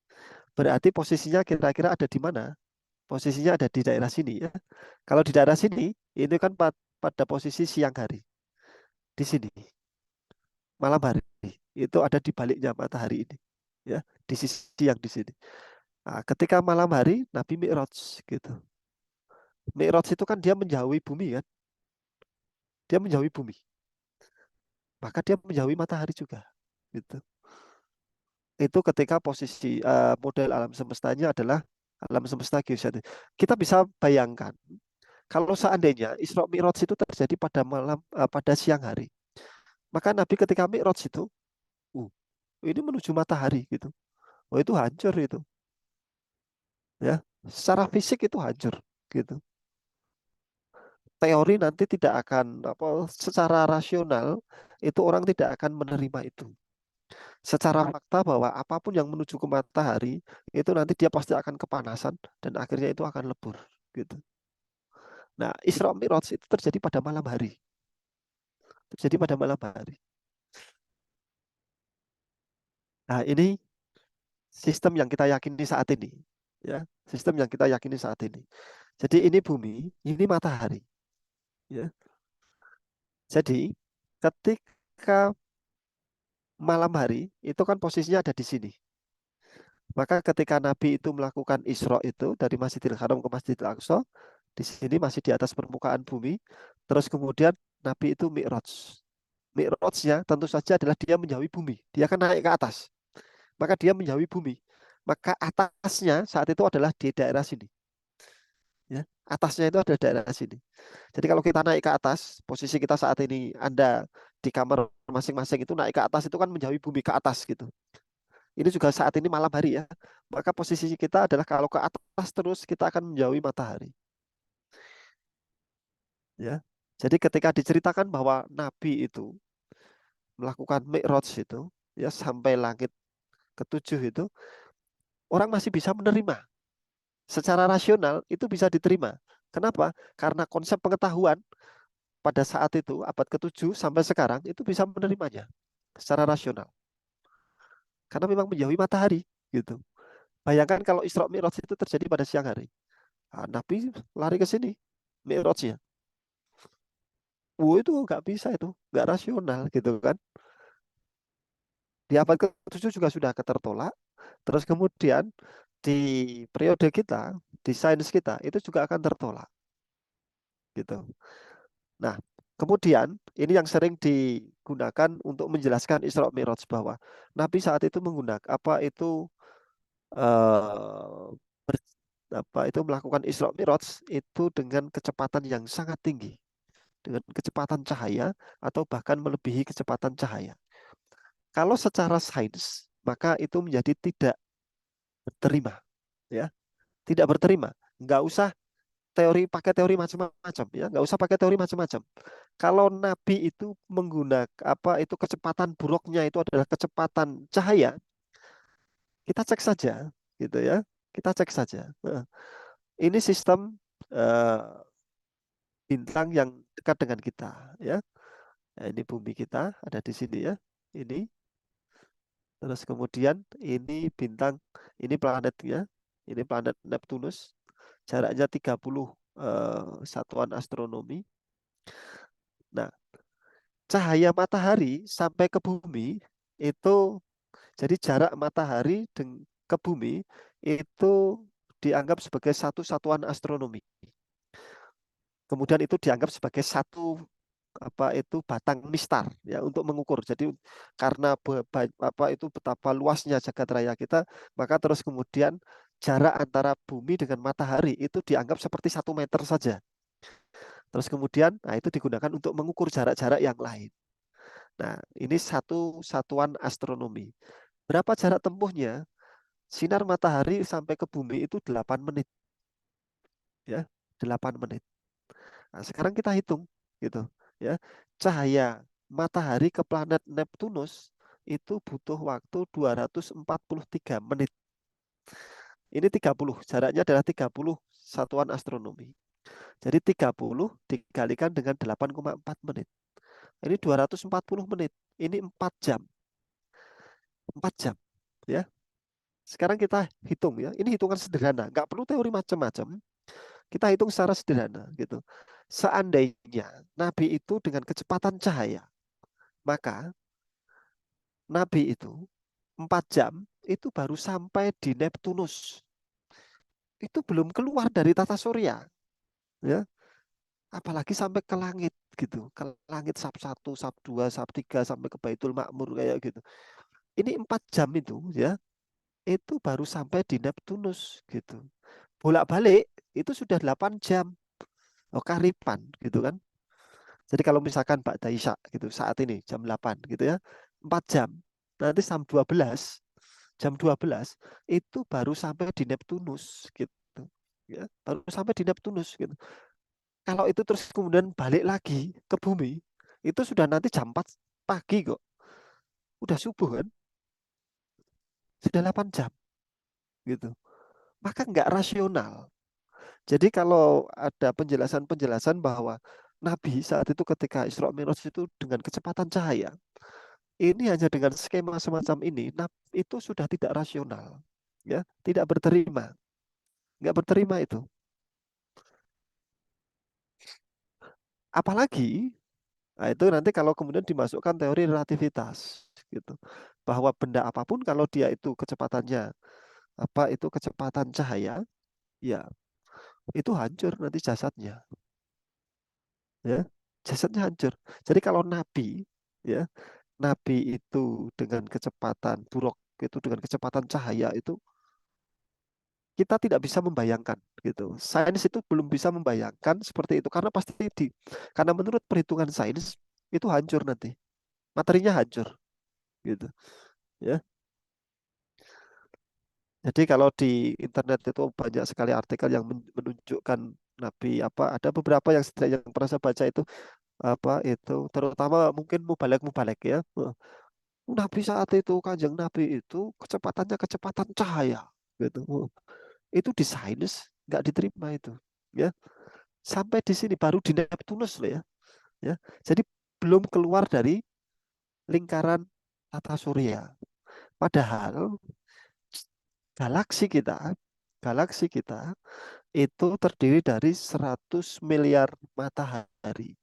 berarti posisinya kira-kira ada di mana? Posisinya ada di daerah sini ya. Kalau di daerah sini, ini kan pada posisi siang hari. Di sini, malam hari. Itu ada di baliknya matahari ini. Ya, di sisi yang di sini. Nah, ketika malam hari, Nabi Mi'raj gitu. Mi'raj itu kan dia menjauhi bumi kan. Dia menjauhi bumi. Maka dia menjauhi matahari juga. Gitu. Itu ketika posisi model alam semestanya adalah alam semesta geosentris. Kita bisa bayangkan kalau seandainya Isra Mi'raj itu terjadi pada pada siang hari, maka Nabi ketika Mi'raj itu, ini menuju matahari gitu. Oh itu hancur itu, ya. Secara fisik itu hancur gitu. Teori nanti tidak akan secara rasional itu orang tidak akan menerima itu. Secara fakta bahwa apapun yang menuju ke matahari itu nanti dia pasti akan kepanasan dan akhirnya itu akan lebur gitu. Nah, Isra Mi'raj itu terjadi pada malam hari. Terjadi pada malam hari. Nah, ini sistem yang kita yakini saat ini, ya. Sistem yang kita yakini saat ini. Jadi ini bumi, ini matahari, ya. Jadi ketika malam hari itu kan posisinya ada di sini. Maka ketika Nabi itu melakukan Isra itu dari Masjidil Haram ke Masjidil Aqsa, di sini masih di atas permukaan bumi. Terus kemudian Nabi itu Mi'raj. Mi'rajnya tentu saja adalah dia menjauhi bumi. Dia akan naik ke atas. Maka dia menjauhi bumi. Maka atasnya saat itu adalah di daerah sini. Ya, atasnya itu ada daerah sini. Jadi kalau kita naik ke atas, posisi kita saat ini, Anda di kamar masing-masing itu naik ke atas itu kan menjauhi bumi ke atas gitu. Ini juga saat ini malam hari ya. Maka posisi kita adalah kalau ke atas terus kita akan menjauhi matahari. Ya. Jadi ketika diceritakan bahwa Nabi itu melakukan mi'raj itu ya sampai langit ketujuh itu, orang masih bisa menerima. Secara rasional itu bisa diterima. Kenapa? Karena konsep pengetahuan pada saat itu abad ke-7 sampai sekarang itu bisa menerimanya secara rasional. Karena memang menjauhi matahari gitu. Bayangkan kalau Isra Mi'raj itu terjadi pada siang hari. Nah, Nabi lari ke sini Mi'rajnya. Itu nggak bisa, itu nggak rasional gitu kan. Di abad ke-7 juga sudah tertolak. Terus kemudian di periode kita, di sains kita itu juga akan tertolak gitu. Nah, kemudian ini yang sering digunakan untuk menjelaskan Isra Mi'raj, bahwa Nabi saat itu menggunakan eh, ber- melakukan Isra Mi'raj itu dengan kecepatan yang sangat tinggi, dengan kecepatan cahaya atau bahkan melebihi kecepatan cahaya. Kalau secara sains maka itu menjadi tidak berterima, ya, tidak berterima. Nggak usah pakai teori macam-macam, ya, nggak usah pakai teori macam-macam. Kalau Nabi itu menggunakan itu kecepatan buruknya itu adalah kecepatan cahaya, kita cek saja, gitu ya, kita cek saja. Nah, ini sistem eh, bintang yang dekat dengan kita, ya. Nah, ini bumi kita ada di sini ya, ini. Terus kemudian ini bintang, ini planetnya, ini planet Neptunus, jaraknya 30 satuan astronomi. Nah, cahaya matahari sampai ke bumi itu, jadi jarak matahari ke bumi itu dianggap sebagai satu satuan astronomi. Kemudian itu dianggap sebagai satu batang mistar ya untuk mengukur. Jadi karena betapa luasnya jagat raya kita, maka terus kemudian jarak antara bumi dengan matahari itu dianggap seperti 1 meter saja. Terus kemudian, nah, itu digunakan untuk mengukur jarak-jarak yang lain. Nah, ini satu satuan astronomi. Berapa jarak tempuhnya? Sinar matahari sampai ke bumi itu 8 menit. Ya, 8 menit. Nah, sekarang kita hitung gitu, ya. Cahaya matahari ke planet Neptunus itu butuh waktu 243 menit. Ini 30, jaraknya adalah 30 satuan astronomi. Jadi 30 dikalikan dengan 8,4 menit. Ini 240 menit. Ini 4 jam. 4 jam, ya. Sekarang kita hitung ya. Ini hitungan sederhana, nggak perlu teori macam-macam. Kita hitung secara sederhana gitu. Seandainya Nabi itu dengan kecepatan cahaya, maka Nabi itu 4 jam itu baru sampai di Neptunus. Itu belum keluar dari tata surya, ya. Apalagi sampai ke langit gitu, ke langit sab 1, sab 2, sab 3 sampai ke Baitul Ma'mur kayak gitu. Ini 4 jam itu ya, itu baru sampai di Neptunus gitu. Bolak-balik itu sudah 8 jam. Oh, karipan gitu kan. Jadi kalau misalkan Mbak Daisha gitu saat ini jam 8 gitu ya, 4 jam. Nanti jam 12 itu baru sampai di Neptunus gitu. Ya, baru sampai di Neptunus gitu. Kalau itu terus kemudian balik lagi ke bumi, itu sudah nanti jam 4 pagi kok. Udah subuh kan? Sudah 8 jam gitu. Maka nggak rasional. Jadi kalau ada penjelasan-penjelasan bahwa Nabi saat itu ketika Isra Mi'raj itu dengan kecepatan cahaya, ini hanya dengan skema semacam ini, itu sudah tidak rasional, ya, tidak berterima, nggak berterima itu. Apalagi, nah itu nanti kalau kemudian dimasukkan teori relativitas, gitu, bahwa benda apapun kalau dia itu kecepatannya itu kecepatan cahaya, ya itu hancur nanti jasadnya, ya, jasadnya hancur. Jadi kalau Nabi, ya, Nabi itu dengan kecepatan buruk itu dengan kecepatan cahaya itu kita tidak bisa membayangkan gitu. Sains itu belum bisa membayangkan seperti itu karena karena menurut perhitungan sains itu hancur nanti. Materinya hancur gitu, ya. Jadi kalau di internet itu banyak sekali artikel yang menunjukkan Nabi ada beberapa yang setidaknya yang pernah saya baca itu apa itu terutama mungkin mubalek ya. Nabi saat itu, Kanjeng Nabi itu kecepatannya kecepatan cahaya gitu. Itu di sains nggak diterima itu, ya. Sampai di sini baru di Neptunus loh ya. Ya. Jadi belum keluar dari lingkaran tata surya. Padahal galaksi kita itu terdiri dari 100 miliar matahari.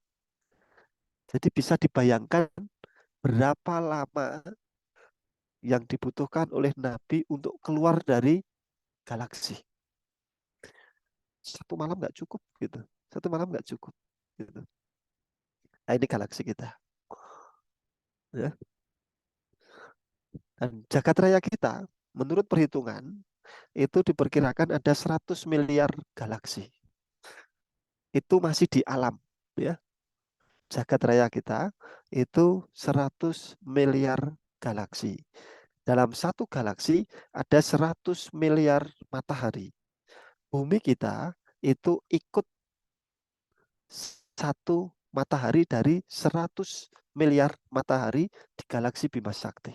Jadi bisa dibayangkan berapa lama yang dibutuhkan oleh Nabi untuk keluar dari galaksi. Satu malam nggak cukup gitu. Satu malam nggak cukup gitu. Nah, ini galaksi kita. Ya. Dan jagat raya kita, menurut perhitungan, itu diperkirakan ada 100 miliar galaksi. Itu masih di alam. Ya. Jagat raya kita itu 100 miliar galaksi. Dalam satu galaksi ada 100 miliar matahari. Bumi kita itu ikut satu matahari dari 100 miliar matahari di galaksi Bima Sakti.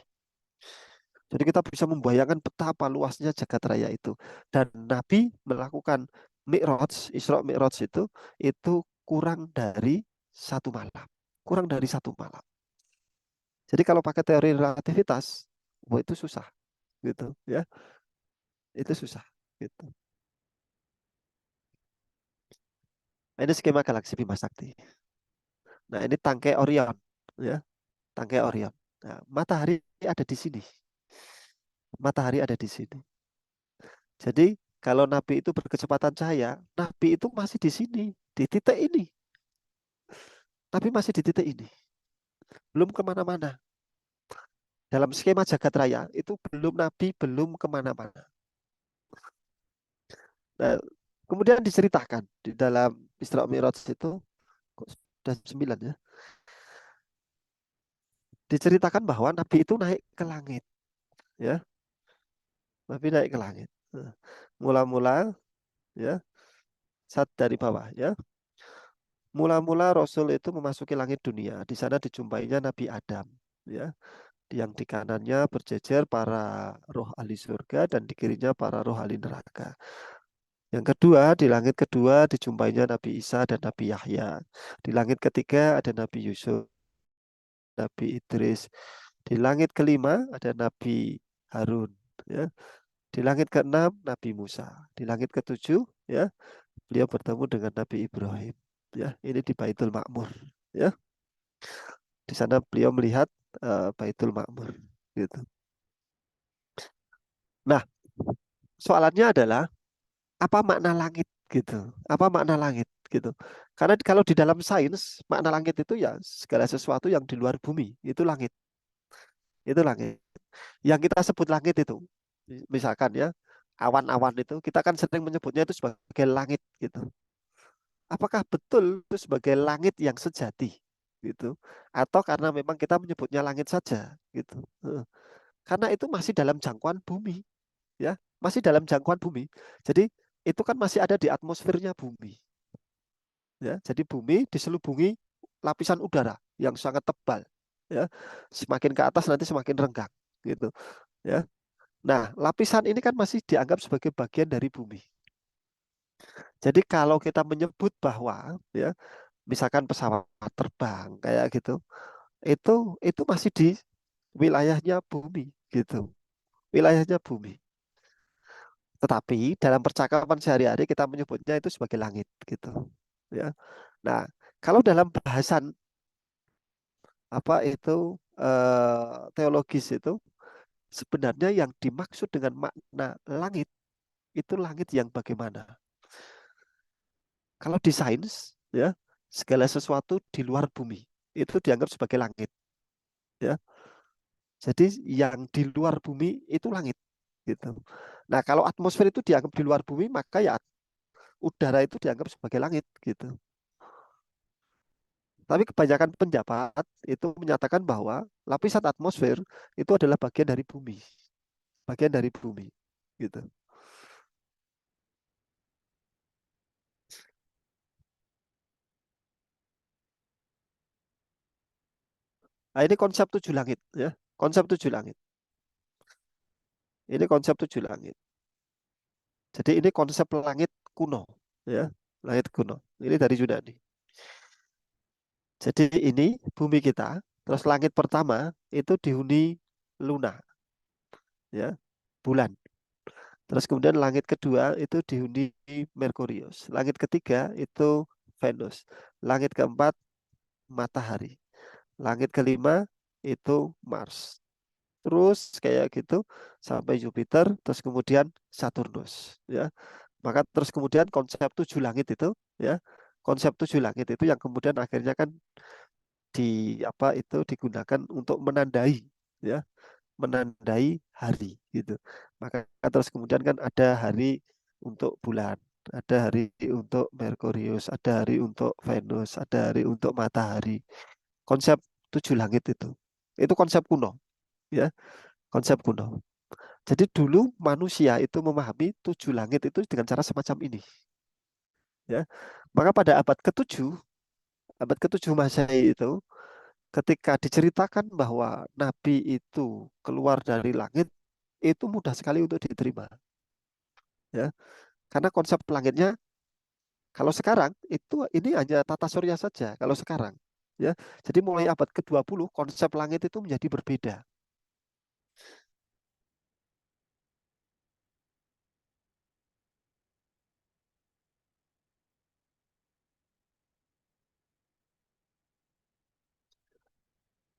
Jadi kita bisa membayangkan betapa luasnya jagat raya itu. Dan Nabi melakukan Mi'raj, Isra Mi'raj itu kurang dari satu malam. Kurang dari satu malam. Jadi kalau pakai teori relativitas, wah itu susah, gitu ya. Itu susah, gitu. Nah, ini skema galaksi Bima Sakti. Nah, ini tangkai Orion, ya, tangkai Orion. Nah, matahari ada di sini. Matahari ada di sini. Jadi kalau Nabi itu berkecepatan cahaya, Nabi itu masih di sini, di titik ini. Nabi masih di titik ini, belum kemana-mana. Dalam skema jagat raya itu belum Nabi belum kemana-mana. Nah, kemudian diceritakan di dalam Isra Mi'raj itu, kok sudah 9 ya. Diceritakan bahwa Nabi itu naik ke langit, ya. Nabi naik ke langit. Nah, mula-mula ya, saat dari bawah ya. Mula-mula Rasul itu memasuki langit dunia. Di sana dijumpainya Nabi Adam, ya. Yang di kanannya berjejer para roh ahli surga dan di kirinya para roh ahli neraka. Yang kedua, di langit kedua dijumpainya Nabi Isa dan Nabi Yahya. Di langit ketiga ada Nabi Yusuf, Nabi Idris. Di langit kelima ada Nabi Harun, ya. Di langit keenam Nabi Musa. Di langit ketujuh, ya, beliau bertemu dengan Nabi Ibrahim. Ya, ini di Baitul Ma'mur. Ya, di sana beliau melihat Baitul Ma'mur. Gitu. Nah, soalannya adalah apa makna langit gitu? Apa makna langit gitu? Karena kalau di dalam sains makna langit itu ya segala sesuatu yang di luar bumi itu langit. Itu langit. Yang kita sebut langit itu, misalkan ya awan-awan itu kita kan sering menyebutnya itu sebagai langit gitu. Apakah betul itu sebagai langit yang sejati gitu? Atau karena memang kita menyebutnya langit saja gitu? Karena itu masih dalam jangkauan bumi, ya, masih dalam jangkauan bumi. Jadi itu kan masih ada di atmosfernya bumi, ya. Jadi bumi diselubungi lapisan udara yang sangat tebal, ya. Semakin ke atas nanti semakin renggang, gitu, ya. Nah, lapisan ini kan masih dianggap sebagai bagian dari bumi. Jadi kalau kita menyebut bahwa, ya, misalkan pesawat terbang kayak gitu, itu masih di wilayahnya bumi, gitu, wilayahnya bumi. Tetapi dalam percakapan sehari-hari kita menyebutnya itu sebagai langit, gitu, ya. Nah, kalau dalam bahasan apa itu teologis itu sebenarnya yang dimaksud dengan makna langit itu langit yang bagaimana? Kalau di sains, ya, segala sesuatu di luar bumi itu dianggap sebagai langit, ya. Jadi yang di luar bumi itu langit, gitu. Nah, kalau atmosfer itu dianggap di luar bumi, maka ya udara itu dianggap sebagai langit, gitu. Tapi kebanyakan pendapat itu menyatakan bahwa lapisan atmosfer itu adalah bagian dari bumi, gitu. Nah, ini konsep 7 langit ya. Konsep 7 langit. Ini konsep 7 langit. Jadi ini konsep langit kuno ya. Langit kuno. Ini dari Yunani. Jadi ini bumi kita, terus langit pertama itu dihuni Luna ya, bulan. Terus kemudian langit kedua itu dihuni Merkurius. Langit ketiga itu Venus. Langit keempat matahari. Langit kelima itu Mars. Terus kayak gitu sampai Jupiter, terus kemudian Saturnus ya. Maka terus kemudian konsep 7 langit itu ya, konsep 7 langit itu yang kemudian akhirnya kan di apa itu digunakan untuk menandai ya, menandai hari gitu. Maka terus kemudian kan ada hari untuk bulan, ada hari untuk Merkurius, ada hari untuk Venus, ada hari untuk matahari. Konsep 7 langit itu konsep kuno ya, konsep kuno. Jadi dulu manusia itu memahami 7 langit itu dengan cara semacam ini ya. Maka pada abad ke-7 Masehi itu, ketika diceritakan bahwa Nabi itu keluar dari langit, itu mudah sekali untuk diterima ya, karena konsep langitnya kalau sekarang itu ini hanya tata surya saja kalau sekarang ya. Jadi mulai abad ke-20 konsep langit itu menjadi berbeda.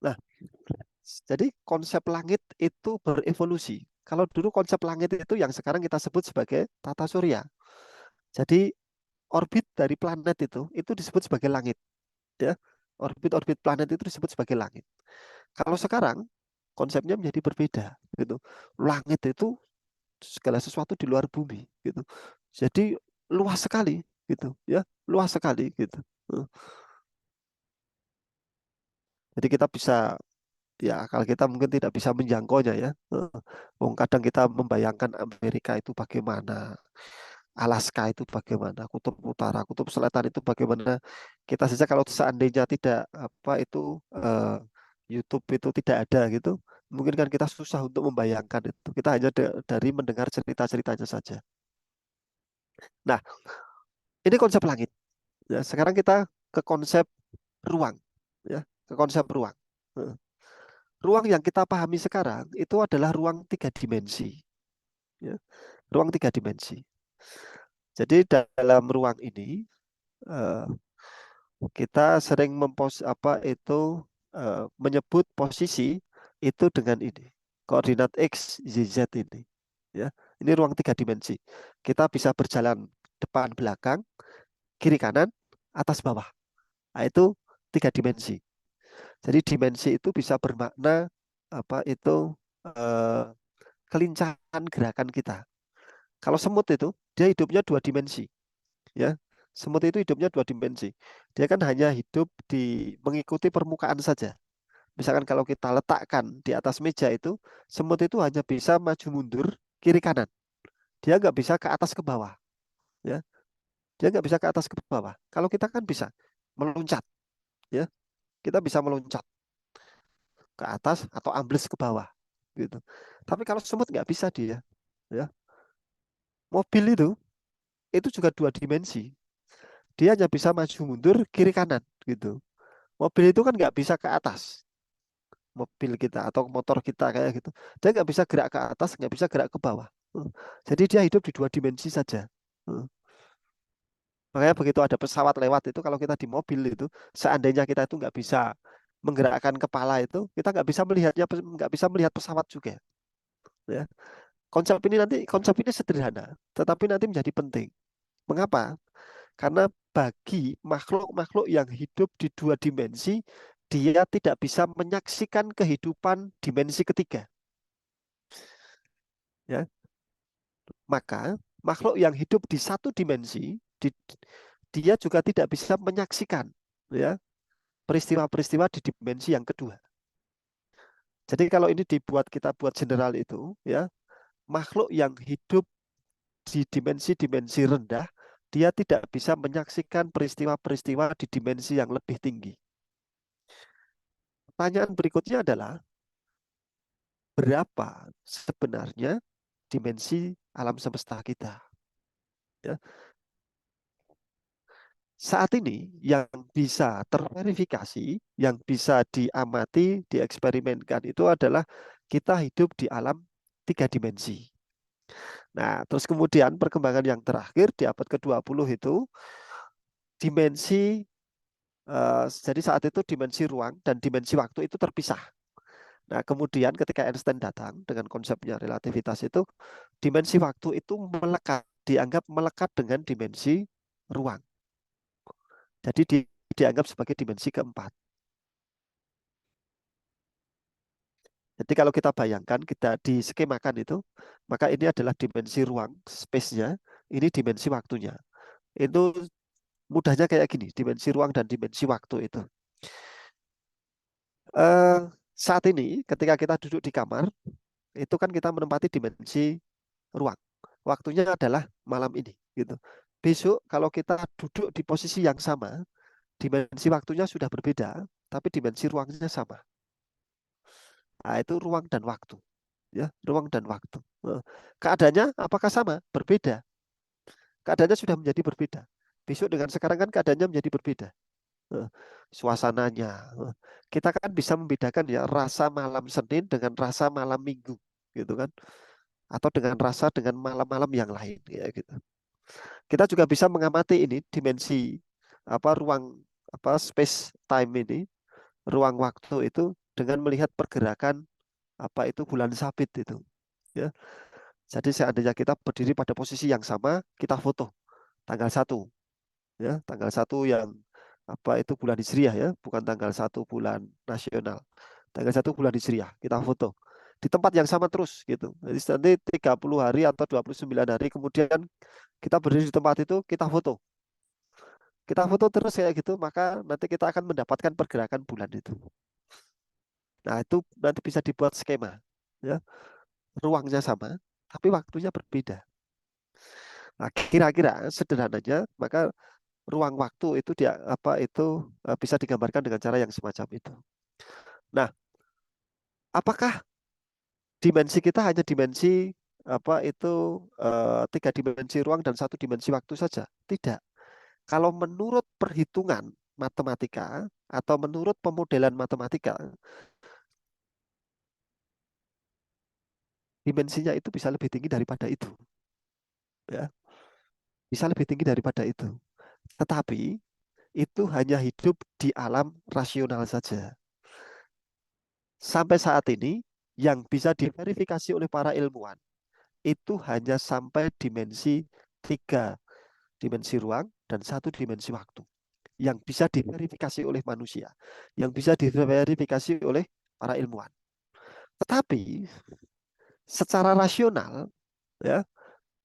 Nah, jadi konsep langit itu berevolusi. Kalau dulu konsep langit itu yang sekarang kita sebut sebagai tata surya. Jadi orbit dari planet itu disebut sebagai langit ya. Orbit-orbit planet itu disebut sebagai langit. Kalau sekarang konsepnya menjadi berbeda gitu. Langit itu segala sesuatu di luar bumi gitu. Jadi luas sekali gitu ya, luas sekali gitu. Eh, Jadi kita bisa ya akal kita mungkin tidak bisa menjangkaunya ya. Kadang kita membayangkan Amerika itu bagaimana, Alaska itu bagaimana, kutub utara, kutub selatan itu bagaimana. Kita saja kalau seandainya tidak apa itu YouTube itu tidak ada gitu, mungkin kan kita susah untuk membayangkan itu. Kita hanya dari mendengar cerita-ceritanya saja. Nah, ini konsep langit. Ya, sekarang kita ke konsep ruang, ya, ke konsep ruang. Eh, Ruang yang kita pahami sekarang itu adalah ruang 3 dimensi, ya, ruang 3 dimensi. Jadi dalam ruang ini eh, kita sering menyebut posisi itu dengan ini, koordinat X, Y, Z ini. Ya, ini ruang 3 dimensi. Kita bisa berjalan depan, belakang, kiri, kanan, atas, bawah. Nah, itu 3 dimensi. Jadi dimensi itu bisa bermakna eh, kelincahan gerakan kita. Kalau semut itu dia hidupnya 2 dimensi, ya. Semut itu hidupnya 2 dimensi. Dia kan hanya hidup mengikuti permukaan saja. Misalkan kalau kita letakkan di atas meja itu, semut itu hanya bisa maju mundur kiri kanan. Dia nggak bisa ke atas ke bawah, ya. Dia nggak bisa ke atas ke bawah. Kalau kita kan bisa meloncat, ya. Kita bisa meloncat ke atas atau ambles ke bawah, gitu. Tapi kalau semut nggak bisa dia, ya. Mobil itu juga 2 dimensi. Dia hanya bisa maju mundur kiri kanan, gitu. Mobil itu kan nggak bisa ke atas, mobil kita atau motor kita kayak gitu. Dia nggak bisa gerak ke atas, nggak bisa gerak ke bawah. Jadi dia hidup di 2 dimensi saja. Makanya begitu ada pesawat lewat itu, kalau kita di mobil itu, seandainya kita itu nggak bisa menggerakkan kepala itu, kita nggak bisa melihat pesawat juga. Ya. Konsep ini sederhana, tetapi nanti menjadi penting. Mengapa? Karena bagi makhluk-makhluk yang hidup di 2 dimensi, dia tidak bisa menyaksikan kehidupan dimensi ketiga. Ya. Maka makhluk yang hidup di 1 dimensi, dia juga tidak bisa menyaksikan ya peristiwa-peristiwa di dimensi yang kedua. Jadi kalau ini kita buat general itu ya, makhluk yang hidup di dimensi-dimensi rendah, dia tidak bisa menyaksikan peristiwa-peristiwa di dimensi yang lebih tinggi. pertanyaan berikutnya adalah berapa sebenarnya dimensi alam semesta kita? Ya. Saat ini yang bisa terverifikasi, yang bisa diamati, dieksperimenkan itu adalah kita hidup di alam 3 dimensi. Nah, terus kemudian perkembangan yang terakhir di abad ke-20 itu dimensi jadi saat itu dimensi ruang dan dimensi waktu itu terpisah. Nah, kemudian ketika Einstein datang dengan konsepnya relativitas itu, dimensi waktu itu dianggap melekat dengan dimensi ruang. Jadi dianggap sebagai dimensi keempat. Jadi kalau kita bayangkan, kita diskemakan itu, maka ini adalah dimensi ruang, space-nya, ini dimensi waktunya. Itu mudahnya kayak gini, dimensi ruang dan dimensi waktu itu. Saat ini, ketika kita duduk di kamar, itu kan kita menempati dimensi ruang. Waktunya adalah malam ini, gitu. Besok kalau kita duduk di posisi yang sama, dimensi waktunya sudah berbeda, tapi dimensi ruangnya sama. Nah, itu ruang dan waktu, ya, ruang dan waktu. Keadaannya apakah sama? Berbeda. Keadaannya sudah menjadi berbeda. Besok dengan sekarang kan keadaannya menjadi berbeda. Suasananya, kita kan bisa membedakan ya rasa malam Senin dengan rasa malam Minggu, gitu kan? Atau dengan rasa dengan malam-malam yang lain, ya gitu. Kita juga bisa mengamati ini dimensi ruang space time ini, ruang waktu itu dengan melihat pergerakan itu bulan sabit itu, ya. Jadi seandainya kita berdiri pada posisi yang sama, kita foto tanggal 1, ya, tanggal 1 yang itu bulan Hijriah, ya, bukan tanggal 1 bulan nasional. Tanggal 1 bulan Hijriah kita foto di tempat yang sama terus gitu. Jadi nanti 30 hari atau 29 hari kemudian kita berdiri di tempat itu, kita foto. Kita foto terus kayak gitu, maka nanti kita akan mendapatkan pergerakan bulan itu. Nah, itu nanti bisa dibuat skema, ya. Ruangnya sama, tapi waktunya berbeda. Nah, kira-kira sederhananya, maka ruang waktu itu bisa digambarkan dengan cara yang semacam itu. Nah, apakah dimensi kita hanya dimensi 3 dimensi ruang dan 1 dimensi waktu saja? Tidak. Kalau menurut perhitungan matematika atau menurut pemodelan matematika, dimensinya itu bisa lebih tinggi daripada itu, ya, bisa lebih tinggi daripada itu. Tetapi itu hanya hidup di alam rasional saja. Sampai saat ini yang bisa diverifikasi oleh para ilmuwan itu hanya sampai dimensi 3 dimensi ruang dan 1 dimensi waktu yang bisa diverifikasi oleh manusia, yang bisa diverifikasi oleh para ilmuwan. Tetapi secara rasional, ya,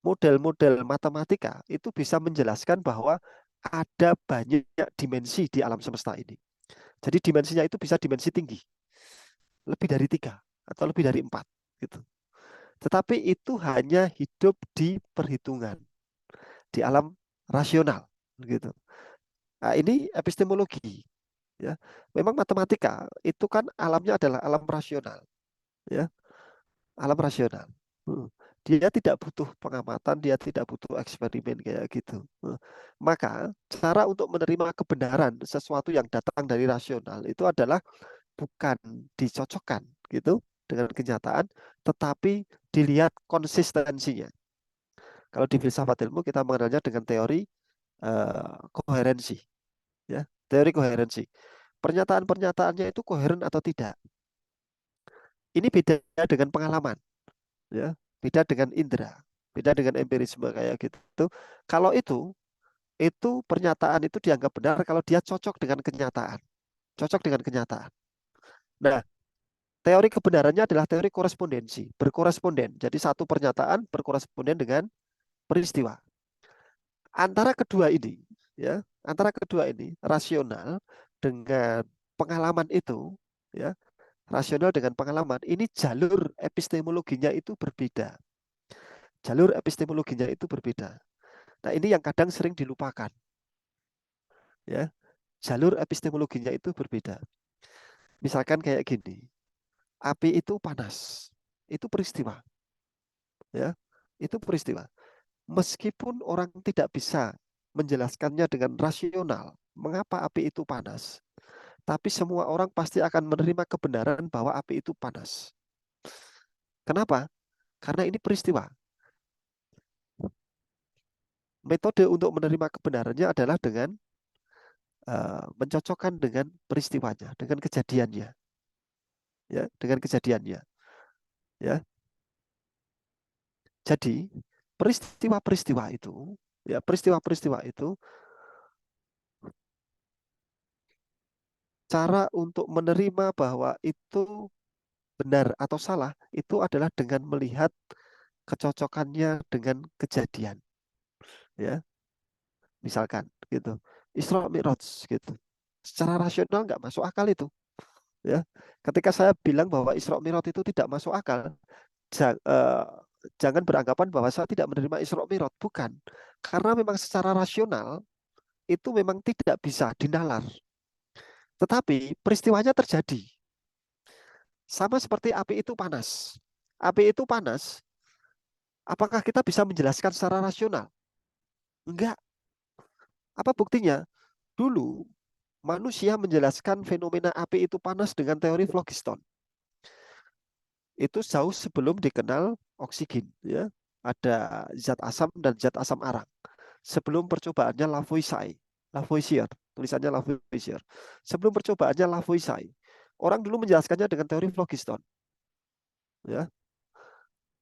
model-model matematika itu bisa menjelaskan bahwa ada banyak dimensi di alam semesta ini. Jadi dimensinya itu bisa dimensi tinggi, lebih dari 3 atau lebih dari 4 gitu. Tetapi itu hanya hidup di perhitungan, di alam rasional gitu. Nah, ini epistemologi, ya. Memang matematika itu kan alamnya adalah alam rasional, ya. Alam rasional. Dia tidak butuh pengamatan, dia tidak butuh eksperimen kayak gitu. Maka cara untuk menerima kebenaran sesuatu yang datang dari rasional itu adalah bukan dicocokkan gitu dengan kenyataan, tetapi dilihat konsistensinya. Kalau di filsafat ilmu kita mengenalnya dengan teori koherensi, ya, teori koherensi. Pernyataan-pernyataannya itu koheren atau tidak. Ini beda dengan pengalaman, ya, beda dengan indera, beda dengan empirisme kayak gitu. Kalau itu pernyataan itu dianggap benar kalau dia cocok dengan kenyataan, cocok dengan kenyataan. Nah, teori kebenarannya adalah teori korespondensi, berkoresponden. Jadi satu pernyataan berkoresponden dengan peristiwa. Antara kedua ini, ya, antara kedua ini rasional dengan pengalaman itu, ya, rasional dengan pengalaman ini jalur epistemologinya itu berbeda. Jalur epistemologinya itu berbeda. Nah, ini yang kadang sering dilupakan, ya. Jalur epistemologinya itu berbeda. Misalkan kayak gini, api itu panas, itu peristiwa, ya, itu peristiwa. Meskipun orang tidak bisa menjelaskannya dengan rasional, mengapa api itu panas, tapi semua orang pasti akan menerima kebenaran bahwa api itu panas. Kenapa? Karena ini peristiwa. Metode untuk menerima kebenarannya adalah dengan mencocokkan dengan peristiwanya, dengan kejadiannya, ya, dengan kejadiannya, ya. Jadi peristiwa-peristiwa itu, ya, peristiwa-peristiwa itu cara untuk menerima bahwa itu benar atau salah itu adalah dengan melihat kecocokannya dengan kejadian, ya. Misalkan gitu, Isra Mi'raj gitu. Secara rasional nggak masuk akal itu, ya. Ketika saya bilang bahwa Isra Mi'raj itu tidak masuk akal, jangan beranggapan bahwa saya tidak menerima Isra Mi'raj, bukan. Karena memang secara rasional itu memang tidak bisa dinalar. Tetapi peristiwanya terjadi. Sama seperti api itu panas. Api itu panas, apakah kita bisa menjelaskan secara rasional? Enggak. Apa buktinya? Dulu manusia menjelaskan fenomena api itu panas dengan teori phlogiston. Itu jauh sebelum dikenal oksigen, ya. Ada zat asam dan zat asam arang. Sebelum percobaannya Lavoisier, tulisannya Lavoisier. Sebelum percobaannya Lavoisier, orang dulu menjelaskannya dengan teori phlogiston, ya.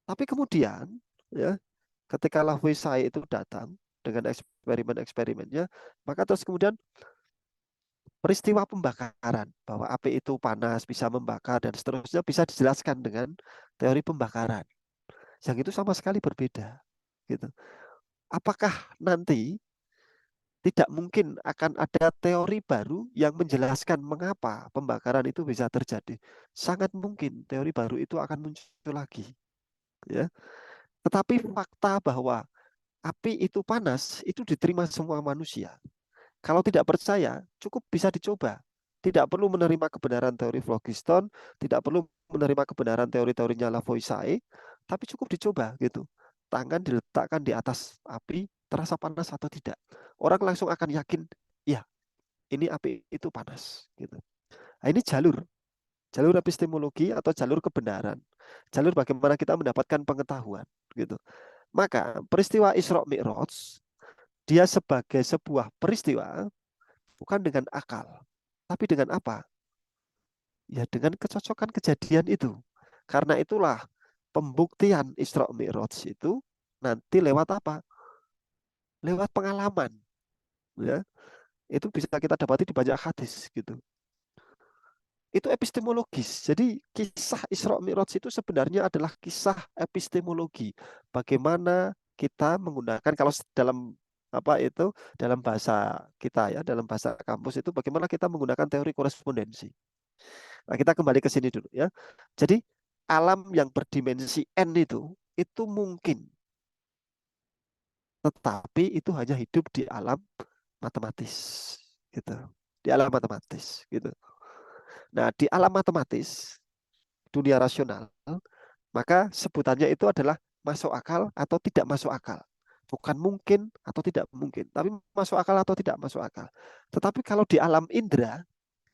Tapi kemudian, ya, ketika Lavoisier itu datang dengan eksperimen-eksperimennya, maka terus kemudian peristiwa pembakaran, bahwa api itu panas, bisa membakar, dan seterusnya bisa dijelaskan dengan teori pembakaran. Yang itu sama sekali berbeda, gitu. Apakah nanti tidak mungkin akan ada teori baru yang menjelaskan mengapa pembakaran itu bisa terjadi? Sangat mungkin teori baru itu akan muncul lagi, ya. Tetapi fakta bahwa api itu panas itu diterima semua manusia. Kalau tidak percaya, cukup bisa dicoba. Tidak perlu menerima kebenaran teori phlogiston, tidak perlu menerima kebenaran teori-teorinya Lavoisier, tapi cukup dicoba gitu. Tangan diletakkan di atas api, terasa panas atau tidak. Orang langsung akan yakin, ya, ini api itu panas gitu. Nah, ini jalur epistemologi atau jalur kebenaran. Jalur bagaimana kita mendapatkan pengetahuan gitu. Maka peristiwa Isra Mi'raj dia sebagai sebuah peristiwa bukan dengan akal, tapi dengan apa? Ya dengan kecocokan kejadian itu. Karena itulah pembuktian Isra Mi'raj itu nanti lewat apa? Lewat pengalaman, ya. Itu bisa kita dapati di banyak hadis gitu. Itu epistemologis. Jadi kisah Isra Mi'raj itu sebenarnya adalah kisah epistemologi. Bagaimana kita menggunakan, kalau dalam apa itu, dalam bahasa kita ya, dalam bahasa kampus itu bagaimana kita menggunakan teori korespondensi. Nah, kita kembali ke sini dulu ya. Jadi alam yang berdimensi n itu mungkin, tetapi itu hanya hidup di alam matematis gitu. Di alam matematis gitu. Nah, di alam matematis, dunia rasional, maka sebutannya itu adalah masuk akal atau tidak masuk akal. Bukan mungkin atau tidak mungkin, tapi masuk akal atau tidak masuk akal. Tetapi kalau di alam indera,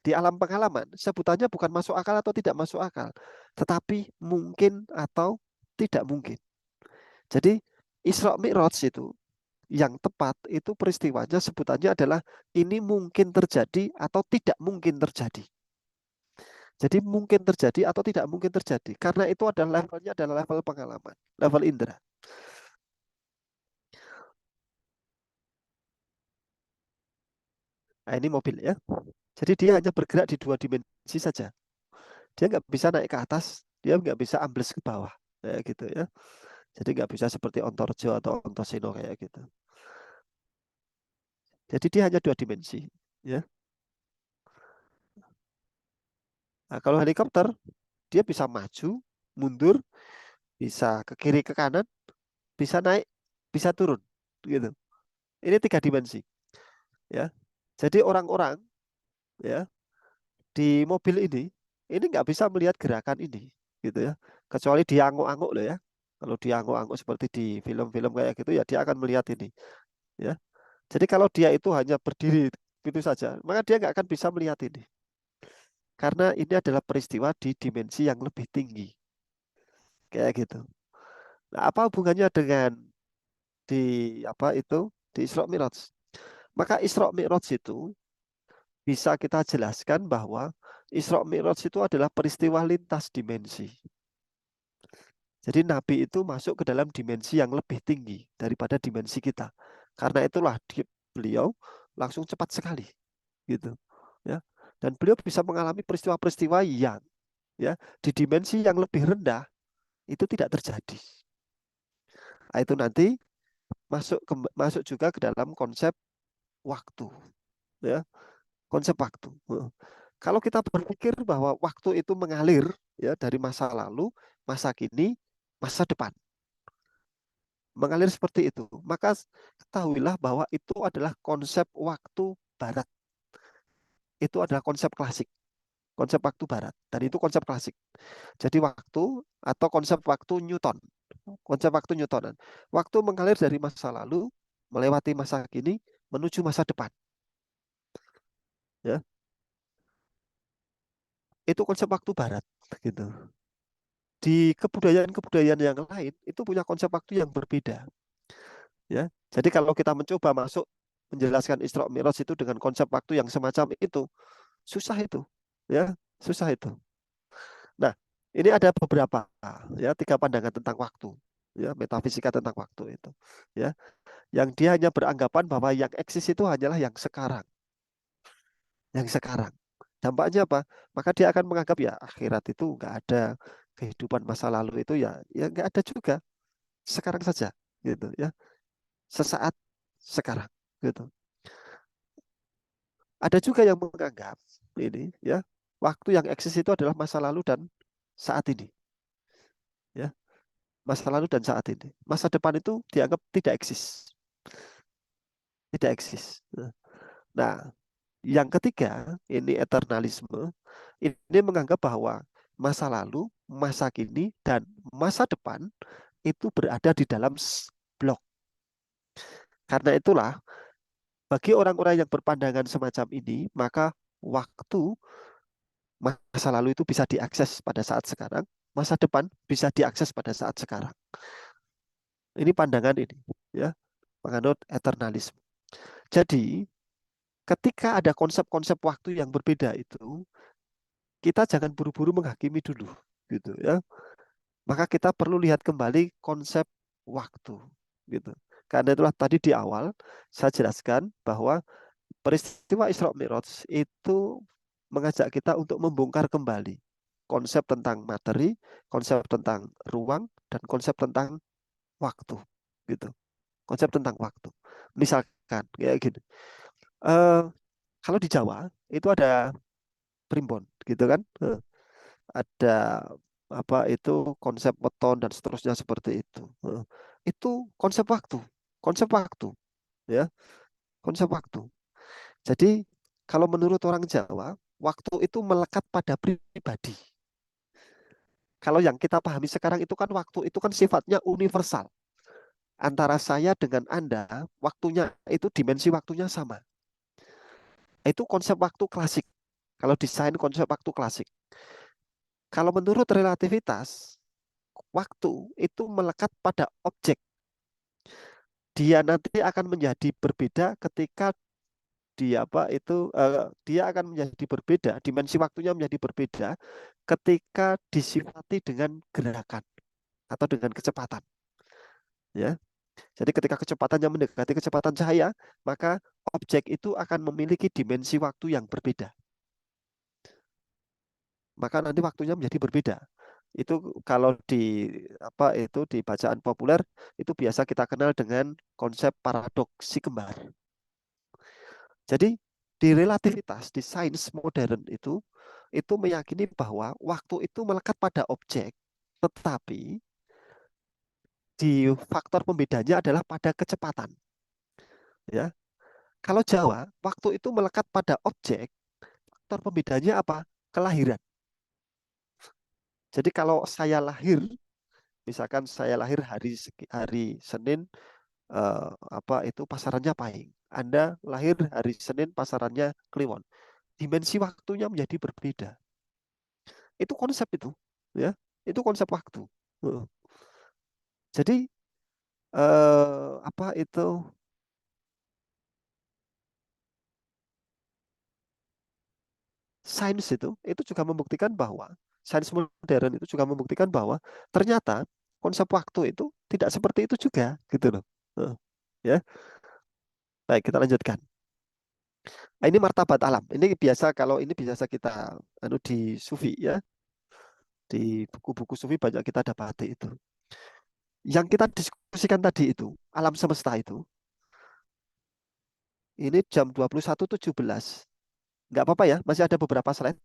di alam pengalaman, sebutannya bukan masuk akal atau tidak masuk akal, tetapi mungkin atau tidak mungkin. Jadi Isra Mi'raj itu yang tepat itu peristiwanya sebutannya adalah ini mungkin terjadi atau tidak mungkin terjadi. Jadi mungkin terjadi atau tidak mungkin terjadi. Karena itu adalah levelnya adalah level pengalaman, level indera. Nah, ini mobil ya. Jadi dia hanya bergerak di 2 dimensi saja. Dia nggak bisa naik ke atas, dia nggak bisa ambles ke bawah, kayak gitu ya. Jadi nggak bisa seperti Ontorjo atau Ontosino kayak gitu. Jadi dia hanya 2 dimensi, ya. Nah, kalau helikopter dia bisa maju, mundur, bisa ke kiri ke kanan, bisa naik, bisa turun, gitu. Ini 3 dimensi, ya. Jadi orang-orang, ya, di mobil ini ini nggak bisa melihat gerakan ini, gitu ya. Kecuali dianguk-anguk loh ya. Kalau dianguk-anguk seperti di film-film kayak gitu ya, dia akan melihat ini, ya. Jadi kalau dia itu hanya berdiri gitu saja, maka dia nggak akan bisa melihat ini. Karena ini adalah peristiwa di dimensi yang lebih tinggi, kayak gitu. Nah, apa hubungannya dengan di apa itu di Isra Mi'raj? Maka Isra Mi'raj itu bisa kita jelaskan bahwa Isra Mi'raj itu adalah peristiwa lintas dimensi. Jadi Nabi itu masuk ke dalam dimensi yang lebih tinggi daripada dimensi kita. Karena itulah beliau langsung cepat sekali, gitu, ya. Dan beliau bisa mengalami peristiwa-peristiwa yang, ya, di dimensi yang lebih rendah itu tidak terjadi. Nah, itu nanti masuk juga ke dalam konsep waktu, ya, konsep waktu. Kalau kita berpikir bahwa waktu itu mengalir, ya, dari masa lalu, masa kini, masa depan, mengalir seperti itu, maka ketahuilah bahwa itu adalah konsep waktu barat. Itu adalah konsep klasik, konsep waktu barat, dan itu konsep klasik. Jadi waktu atau konsep waktu Newton, konsep waktu Newtonan. Waktu mengalir dari masa lalu, melewati masa kini, menuju masa depan. Ya, itu konsep waktu barat, gitu. Di kebudayaan-kebudayaan yang lain itu punya konsep waktu yang berbeda. Ya, jadi kalau kita mencoba masuk menjelaskan Isra Mi'raj itu dengan konsep waktu yang semacam itu, susah itu, ya, susah itu. Nah, ini ada beberapa, ya, 3 pandangan tentang waktu, ya, metafisika tentang waktu itu, ya, yang dia hanya beranggapan bahwa yang eksis itu hanyalah yang sekarang, yang sekarang. Dampaknya apa? Maka dia akan menganggap ya akhirat itu nggak ada, kehidupan masa lalu itu ya nggak ada juga, sekarang saja, gitu ya, sesaat sekarang, gitu. Ada juga yang menganggap ini, ya, waktu yang eksis itu adalah masa lalu dan saat ini, ya, masa lalu dan saat ini. Masa depan itu dianggap tidak eksis, tidak eksis. Nah, yang ketiga ini eternalisme. Ini menganggap bahwa masa lalu, masa kini, dan masa depan itu berada di dalam blok. Karena itulah bagi orang-orang yang berpandangan semacam ini, maka waktu masa lalu itu bisa diakses pada saat sekarang, masa depan bisa diakses pada saat sekarang. Ini pandangan ini, ya, menganut eternalisme. Jadi, ketika ada konsep-konsep waktu yang berbeda itu, kita jangan buru-buru menghakimi dulu, gitu ya. Maka kita perlu lihat kembali konsep waktu, gitu. Karena itulah tadi di awal saya jelaskan bahwa peristiwa Isra Mi'raj itu mengajak kita untuk membongkar kembali konsep tentang materi, konsep tentang ruang, dan konsep tentang waktu, gitu. Konsep tentang waktu. Misalkan kayak gini, kalau di Jawa itu ada primbon, gitu kan? Ada apa itu konsep weton dan seterusnya seperti itu. Itu konsep waktu, ya, konsep waktu. Jadi kalau menurut orang Jawa, waktu itu melekat pada pribadi. Kalau yang kita pahami sekarang itu kan waktu itu kan sifatnya universal. Antara saya dengan Anda, waktunya itu dimensi waktunya sama. Itu konsep waktu klasik. Kalau desain konsep waktu klasik. Kalau menurut relativitas, waktu itu melekat pada objek. Dia nanti akan menjadi berbeda ketika dia akan menjadi berbeda, dimensi waktunya menjadi berbeda ketika disifati dengan gerakan atau dengan kecepatan, ya. Jadi ketika kecepatannya mendekati kecepatan cahaya, maka objek itu akan memiliki dimensi waktu yang berbeda. Maka nanti waktunya menjadi berbeda. Itu kalau di bacaan populer itu biasa kita kenal dengan konsep paradoksi kembar. Jadi di relativitas, di sains modern itu meyakini bahwa waktu itu melekat pada objek, tetapi di faktor pembedanya adalah pada kecepatan. Ya, kalau Jawa, waktu itu melekat pada objek, faktor pembedanya apa? Kelahiran. Jadi kalau saya lahir, misalkan saya lahir hari Senin, apa itu pasarannya Pahing. Anda lahir hari Senin, pasarannya Kliwon. Dimensi waktunya menjadi berbeda. Itu konsep itu, ya. Itu konsep waktu. Jadi apa itu? Sains itu juga membuktikan bahwa sains modern itu juga membuktikan bahwa ternyata konsep waktu itu tidak seperti itu juga, gitu loh. Ya, baik kita lanjutkan. Nah, ini martabat alam. Ini biasa kalau ini biasa kita di sufi ya, di buku-buku sufi banyak kita dapati itu. Yang kita diskusikan tadi itu alam semesta itu. Ini jam 21.17. Nggak apa-apa ya, masih ada beberapa slide.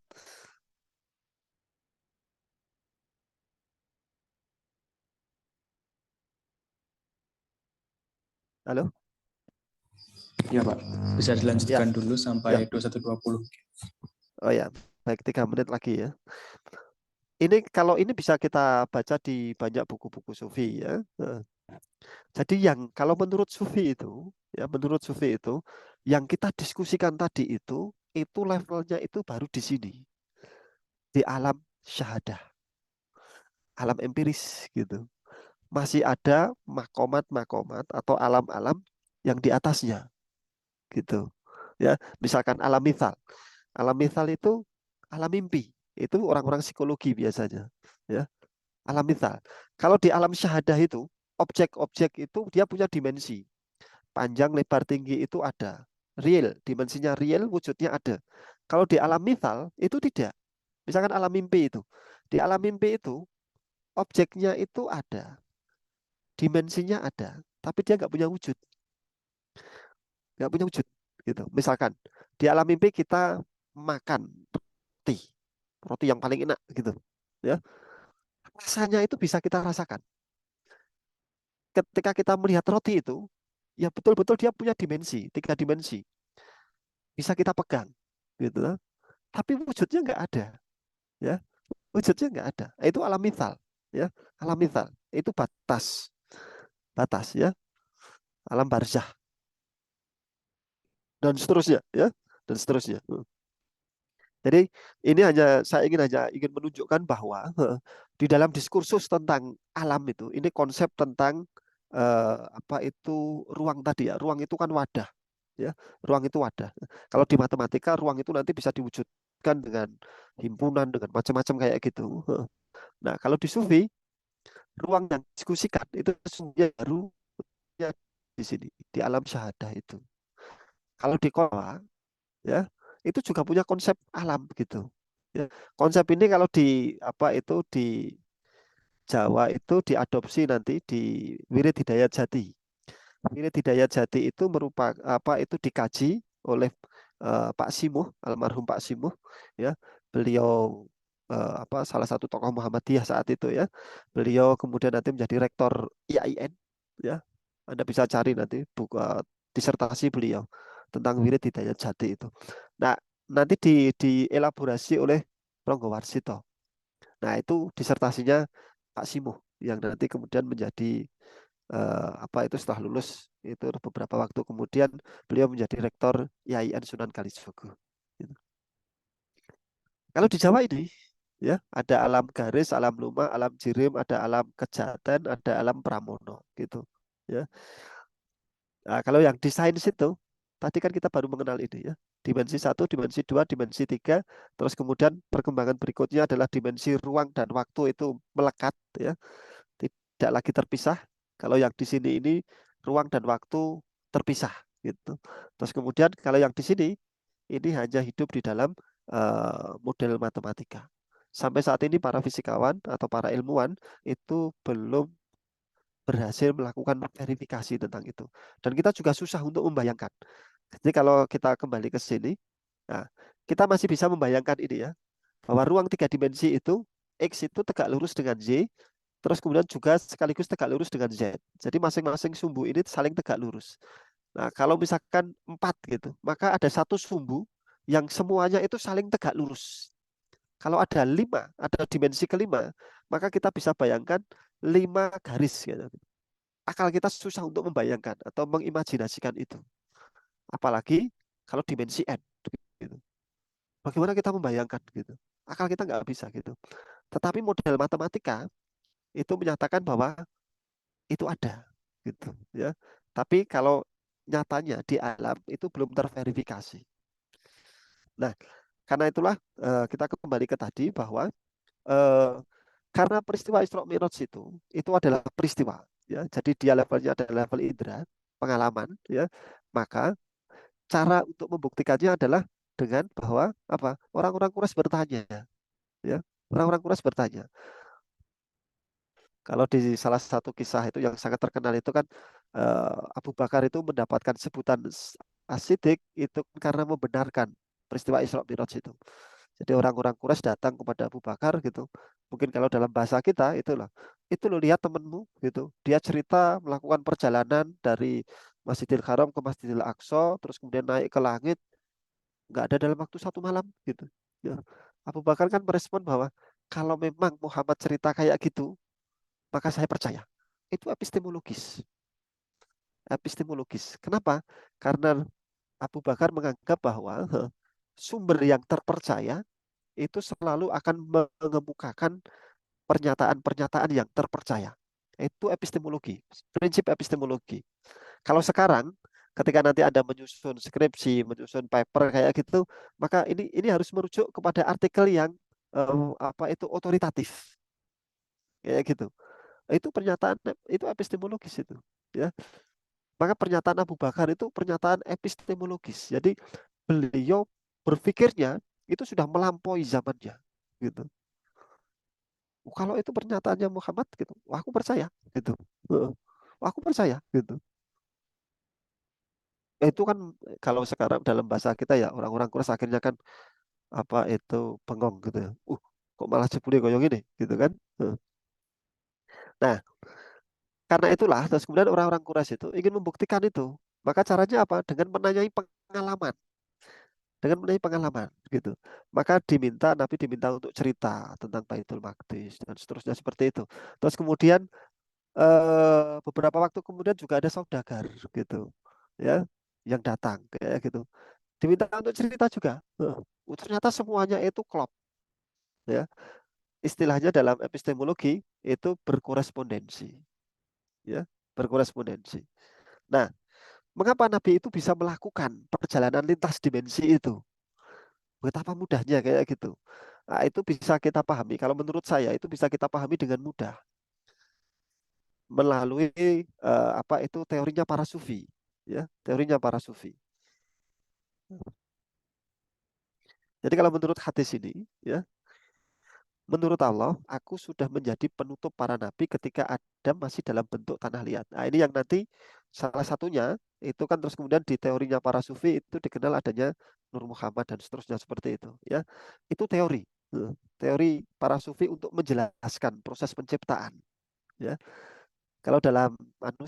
Halo? Ya Pak, bisa dilanjutkan Ya. dulu sampai Ya. 21.20. Oh ya, baik 3 menit lagi ya. Ini kalau ini bisa kita baca di banyak buku-buku sufi ya. Jadi yang kalau menurut sufi itu, ya menurut sufi itu, yang kita diskusikan tadi itu levelnya itu baru di sini, di alam syahadah, alam empiris gitu. Masih ada makomat-makomat atau alam-alam yang di atasnya gitu. Ya, misalkan alam mithal. Alam mithal itu alam mimpi. Itu orang-orang psikologi biasanya, ya. Alam mithal. Kalau di alam syahadah itu, objek-objek itu dia punya dimensi. Panjang, lebar, tinggi itu ada. Real, dimensinya real, wujudnya ada. Kalau di alam mithal itu tidak. Misalkan alam mimpi itu. Di alam mimpi itu objeknya itu ada. Dimensinya ada, tapi dia nggak punya wujud. Nggak punya wujud. Gitu. Misalkan di alam mimpi kita makan roti. Roti yang paling enak gitu. Ya. Rasanya itu bisa kita rasakan. Ketika kita melihat roti itu, ya betul-betul dia punya dimensi, 3 dimensi. Bisa kita pegang. Gitu. Tapi wujudnya nggak ada. Ya. Wujudnya nggak ada. Itu alam mithal. Ya. Alam mithal. Itu batas. Batas ya. Alam barzah. Dan seterusnya. Ya. Dan seterusnya. Jadi ini saya ingin menunjukkan bahwa di dalam diskursus tentang alam itu, ini konsep tentang apa itu ruang tadi ya. Ruang itu kan wadah, ya. Ruang itu wadah. Kalau di matematika ruang itu nanti bisa diwujudkan dengan himpunan dengan macam-macam kayak gitu. Nah kalau di sufi ruang yang diskusikan itu sesungguhnya baru di sini di alam syahadah itu. Kalau di Kola ya itu juga punya konsep alam gitu ya. Konsep ini kalau di apa itu di Jawa itu diadopsi nanti di Wirid Hidayat Jati. Wirid Hidayat Jati itu merupakan apa itu dikaji oleh Pak Simuh, almarhum Pak Simuh ya. Beliau apa salah satu tokoh Muhammadiyah saat itu ya. Beliau kemudian nanti menjadi rektor IAIN ya. Anda bisa cari nanti buku disertasi beliau tentang Wirid Hidayat Jati itu. Nah, nanti dielaborasi oleh Ronggo Warsito. Nah, itu disertasinya Pak Simuh yang nanti kemudian menjadi apa itu setelah lulus itu beberapa waktu kemudian beliau menjadi rektor IAIN Sunan Kalijogo. Gitu. Kalau di Jawa ini ya ada alam garis, alam luma, alam jirim, ada alam kejaten, ada alam pramono gitu ya. Nah, kalau yang di sains itu tadi kan kita baru mengenal ini ya. Dimensi 1, dimensi 2, dimensi 3, terus kemudian perkembangan berikutnya adalah dimensi ruang dan waktu itu melekat ya. Tidak lagi terpisah. Kalau yang di sini ini ruang dan waktu terpisah gitu. Terus kemudian kalau yang di sini ini hanya hidup di dalam model matematika. Sampai saat ini para fisikawan atau para ilmuwan itu belum berhasil melakukan verifikasi tentang itu. Dan kita juga susah untuk membayangkan. Jadi kalau kita kembali ke sini, nah, kita masih bisa membayangkan ini ya, bahwa ruang 3 dimensi itu, X itu tegak lurus dengan Y, terus kemudian juga sekaligus tegak lurus dengan Z. Jadi masing-masing sumbu ini saling tegak lurus. Nah, kalau misalkan 4 gitu, maka ada satu sumbu yang semuanya itu saling tegak lurus. Kalau ada 5, ada dimensi kelima, maka kita bisa bayangkan 5 garis gitu. Akal kita susah untuk membayangkan atau mengimajinasikan itu. Apalagi kalau dimensi n gitu. Bagaimana kita membayangkan gitu? Akal kita nggak bisa gitu. Tetapi model matematika itu menyatakan bahwa itu ada gitu ya. Tapi kalau nyatanya di alam itu belum terverifikasi. Nah, karena itulah kita kembali ke tadi bahwa karena peristiwa Isra Mi'raj itu adalah peristiwa ya. Jadi dia levelnya adalah level indera, pengalaman ya. Maka cara untuk membuktikannya adalah dengan bahwa apa? Orang-orang Quraisy bertanya ya. Orang-orang Quraisy bertanya. Kalau di salah satu kisah itu yang sangat terkenal itu kan Abu Bakar itu mendapatkan sebutan As-Siddiq itu karena membenarkan peristiwa Isra Mi'raj itu. Jadi orang-orang Quraisy datang kepada Abu Bakar gitu. Mungkin kalau dalam bahasa kita itulah. Itu lo lihat temenmu gitu. Dia cerita melakukan perjalanan dari Masjidil Haram ke Masjidil Aqsa, terus kemudian naik ke langit, nggak ada dalam waktu 1 malam gitu. Ya. Abu Bakar kan merespon bahwa kalau memang Muhammad cerita kayak gitu, maka saya percaya. Itu epistemologis. Epistemologis. Kenapa? Karena Abu Bakar menganggap bahwa sumber yang terpercaya itu selalu akan mengemukakan pernyataan-pernyataan yang terpercaya. Itu epistemologi, prinsip epistemologi. Kalau sekarang, ketika nanti Anda menyusun skripsi, menyusun paper kayak gitu, maka ini harus merujuk kepada artikel yang apa itu otoritatif, kayak gitu. Itu pernyataan itu epistemologis itu, ya. Maka pernyataan Abu Bakar itu pernyataan epistemologis. Jadi beliau berpikirnya itu sudah melampaui zamannya, gitu. Kalau itu pernyataannya Muhammad gitu, wah, aku percaya gitu. Wah, aku percaya gitu. Itu kan kalau sekarang dalam bahasa kita ya orang-orang Quraisy akhirnya kan apa itu bengong gitu ya. Kok malah jebule koyo gini gitu kan. Nah, karena itulah terus kemudian orang-orang Quraisy itu ingin membuktikan itu. Maka caranya apa? Dengan menanyai pengalaman. Dengan menanyai pengalaman gitu. Maka Nabi diminta untuk cerita tentang Baitul Maqdis dan seterusnya seperti itu. Terus kemudian beberapa waktu kemudian juga ada saudagar gitu ya yang datang kayak gitu diminta untuk cerita juga. Ternyata semuanya itu klop ya, istilahnya dalam epistemologi itu berkorespondensi ya, berkorespondensi. Nah, mengapa Nabi itu bisa melakukan perjalanan lintas dimensi itu, betapa mudahnya kayak gitu. Nah, itu bisa kita pahami, kalau menurut saya itu bisa kita pahami dengan mudah melalui apa itu teorinya para sufi ya, teorinya para sufi. Jadi kalau menurut hadis ini ya, menurut Allah aku sudah menjadi penutup para nabi ketika Adam masih dalam bentuk tanah liat. Nah, ini yang nanti salah satunya itu kan terus kemudian di teorinya para sufi itu dikenal adanya Nur Muhammad dan seterusnya seperti itu ya. Itu teori. Teori para sufi untuk menjelaskan proses penciptaan ya. Kalau dalam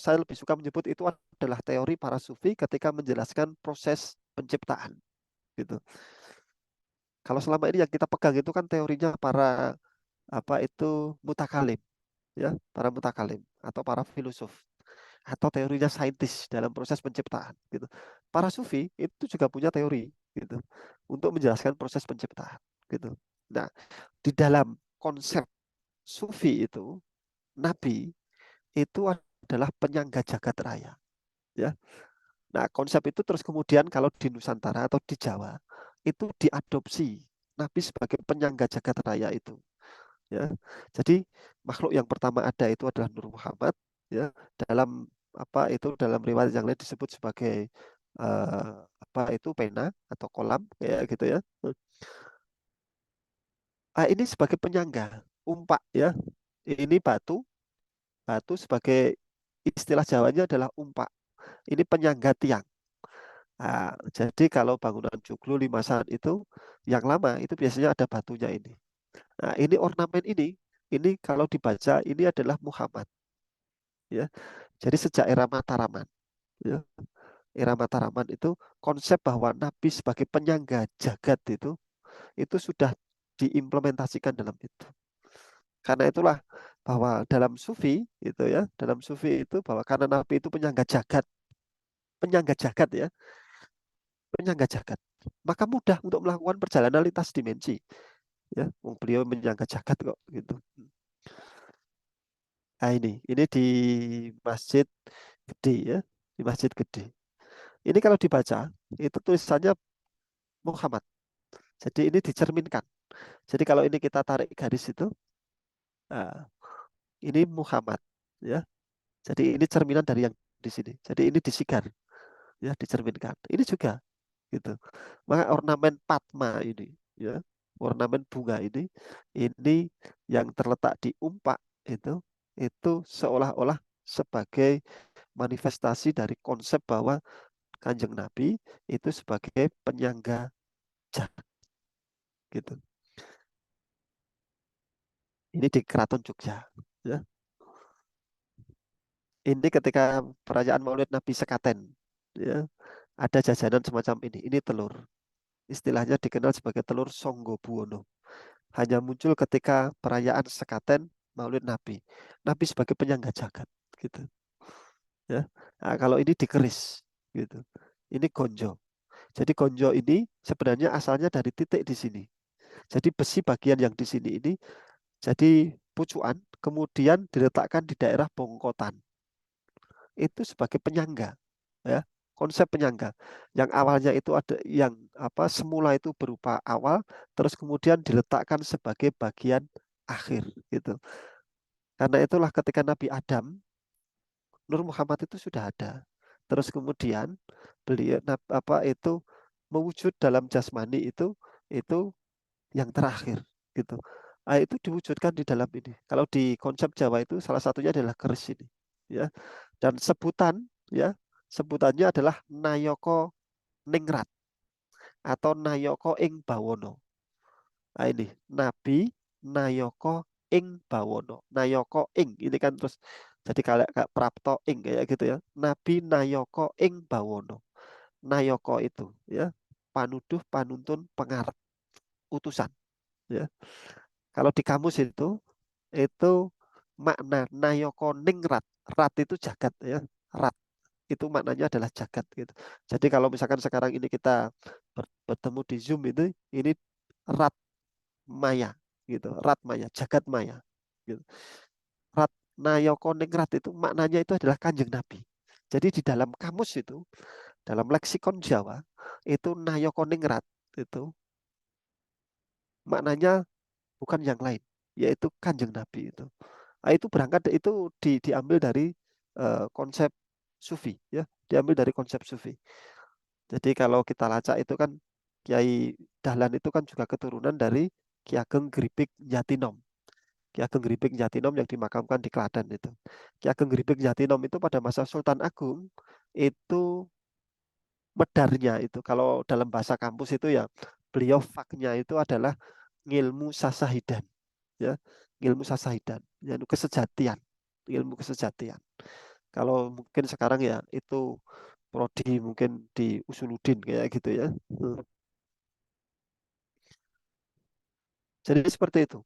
saya lebih suka menyebut itu adalah teori para sufi ketika menjelaskan proses penciptaan gitu. Kalau selama ini yang kita pegang itu kan teorinya para apa itu mutakalim ya, para mutakalim atau para filosof atau teorinya saintis dalam proses penciptaan gitu. Para sufi itu juga punya teori gitu untuk menjelaskan proses penciptaan gitu. Nah, di dalam konsep sufi itu nabi itu adalah penyangga jagat raya ya. Nah, konsep itu terus kemudian kalau di Nusantara atau di Jawa itu diadopsi nabi sebagai penyangga jagat raya itu ya. Jadi makhluk yang pertama ada itu adalah Nur Muhammad ya. Dalam apa itu dalam riwayat yang lain disebut sebagai apa itu pena atau kolam kayak gitu ya. Ini sebagai penyangga umpak ya. Ini batu, batu sebagai istilah Jawanya adalah umpak. Ini penyangga tiang. Jadi kalau bangunan joglo limasan itu yang lama itu biasanya ada batunya ini. Nah, ini ornamen ini kalau dibaca ini adalah Muhammad. Ya. Jadi sejak era Mataraman, ya, era Mataraman itu konsep bahwa Nabi sebagai penyangga jagat itu sudah diimplementasikan dalam itu. Karena itulah bahwa dalam sufi itu ya, dalam sufi itu bahwa karena Nabi itu penyangga jagat ya, penyangga jagat, maka mudah untuk melakukan perjalanan lintas dimensi. Ya, beliau menyangga jagat kok gitu. Nah ini di masjid gede ya, di masjid gede. Ini kalau dibaca itu tulisannya Muhammad. Jadi ini dicerminkan. Jadi kalau ini kita tarik garis itu, nah, ini Muhammad ya. Jadi ini cerminan dari yang di sini. Jadi ini disigar ya, dicerminkan. Ini juga gitu. Maka ornamen Padma ini ya, ornamen bunga ini yang terletak di umpak itu seolah-olah sebagai manifestasi dari konsep bahwa Kanjeng Nabi itu sebagai penyangga jagat gitu. Ini di Keraton Jogja ya. Ini ketika perayaan Maulid Nabi Sekaten ya, ada jajanan semacam ini. Ini telur. Istilahnya dikenal sebagai telur Songgo Buwono. Hanya muncul ketika perayaan Sekaten Maulid Nabi. Nabi sebagai penyangga jagat gitu. Ya. Nah, kalau ini dikeris gitu. Ini gonjo. Jadi gonjo ini sebenarnya asalnya dari titik di sini. Jadi besi bagian yang di sini ini jadi pucuan, kemudian diletakkan di daerah bongkotan. Itu sebagai penyangga, ya, konsep penyangga. Yang awalnya itu ada yang semula itu berupa awal, terus kemudian diletakkan sebagai bagian akhir, gitu. Karena itulah ketika Nabi Adam, Nur Muhammad itu sudah ada. Terus kemudian beliau itu mewujud dalam jasmani itu yang terakhir gitu. Itu diwujudkan di dalam ini. Kalau di konsep Jawa itu salah satunya adalah keris ini ya. Dan sebutannya adalah Nayoko Ningrat atau Nayoko ing Bawono. Nah ini Nabi Nayoko ing Bawono. Nayoko ing ini kan terus jadi kayak Prapto ing kayak gitu ya. Nabi Nayoko ing Bawono. Nayoko itu ya panuduh, panuntun, pengarep, utusan ya. Kalau di kamus itu makna Nayoko Ningrat. Rat itu jagat ya. Rat itu maknanya adalah jagat gitu. Jadi kalau misalkan sekarang ini kita bertemu di Zoom ini rat maya gitu. Rat maya, jagat maya gitu. Rat Nayoko Ningrat itu maknanya itu adalah Kanjeng Nabi. Jadi di dalam kamus itu, dalam leksikon Jawa itu Nayoko Ningrat itu maknanya bukan yang lain, yaitu Kanjeng Nabi itu. Nah, itu berangkat itu diambil dari konsep sufi ya, diambil dari konsep sufi. Jadi kalau kita lacak itu kan Kiai Dahlan itu kan juga keturunan dari Ki Ageng Gripik Jatinom. Ki Ageng Gripik Jatinom yang dimakamkan di Klaten itu. Ki Ageng Gripik Jatinom itu pada masa Sultan Agung itu medarnya itu kalau dalam bahasa kampus itu ya beliau faknya itu adalah ngilmu sasahidan ya, ilmu sasahidan yaitu kesejatian, ilmu kesejatian. Kalau mungkin sekarang ya itu prodi mungkin di Usuluddin kayak gitu ya. Jadi seperti itu.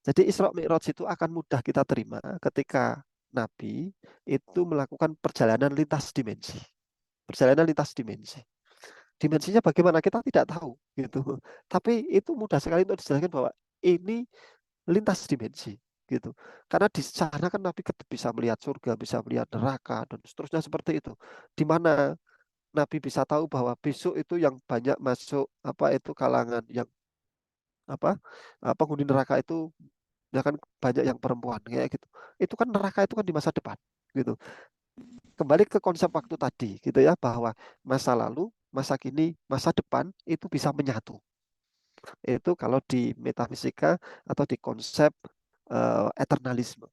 Jadi Isra Mi'raj itu akan mudah kita terima ketika Nabi itu melakukan perjalanan lintas dimensi. Perjalanan lintas dimensi. Dimensinya bagaimana kita tidak tahu gitu. Tapi itu mudah sekali untuk dijelaskan bahwa ini lintas dimensi gitu. Karena di sana kan Nabi bisa melihat surga, bisa melihat neraka dan seterusnya seperti itu. Di mana Nabi bisa tahu bahwa besok itu yang banyak masuk itu kalangan yang penghuni neraka itu ya kan banyak yang perempuan kayak gitu. Itu kan neraka itu kan di masa depan gitu. Kembali ke konsep waktu tadi gitu ya, bahwa masa lalu, masa kini, masa depan itu bisa menyatu. Itu kalau di metafisika atau di konsep eternalisme,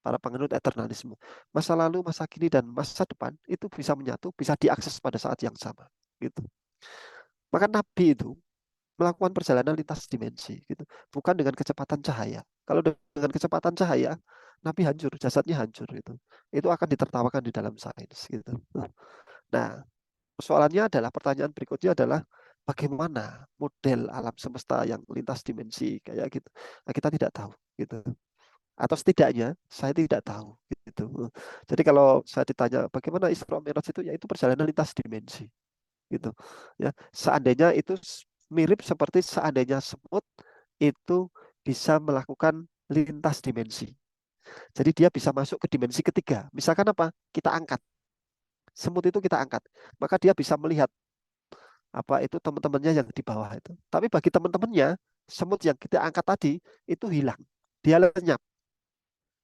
para penganut eternalisme. Masa lalu, masa kini, dan masa depan itu bisa menyatu, bisa diakses pada saat yang sama. Gitu. Maka Nabi itu melakukan perjalanan lintas dimensi, gitu. Bukan dengan kecepatan cahaya. Kalau dengan kecepatan cahaya, Nabi hancur, jasadnya hancur. Itu akan ditertawakan di dalam sains. Gitu. Nah, persoalannya adalah, pertanyaan berikutnya adalah, bagaimana model alam semesta yang lintas dimensi kayak gitu. Nah, kita tidak tahu gitu. Atau setidaknya saya tidak tahu gitu. Jadi kalau saya ditanya bagaimana Isra Mi'raj itu, ya itu perjalanan lintas dimensi gitu. Ya, seandainya itu mirip seperti seandainya semut itu bisa melakukan lintas dimensi. Jadi dia bisa masuk ke dimensi ketiga. Misalkan apa? Kita angkat. Semut itu kita angkat. Maka dia bisa melihat apa itu teman-temannya yang di bawah itu. Tapi bagi teman-temannya, semut yang kita angkat tadi itu hilang. Dia lenyap.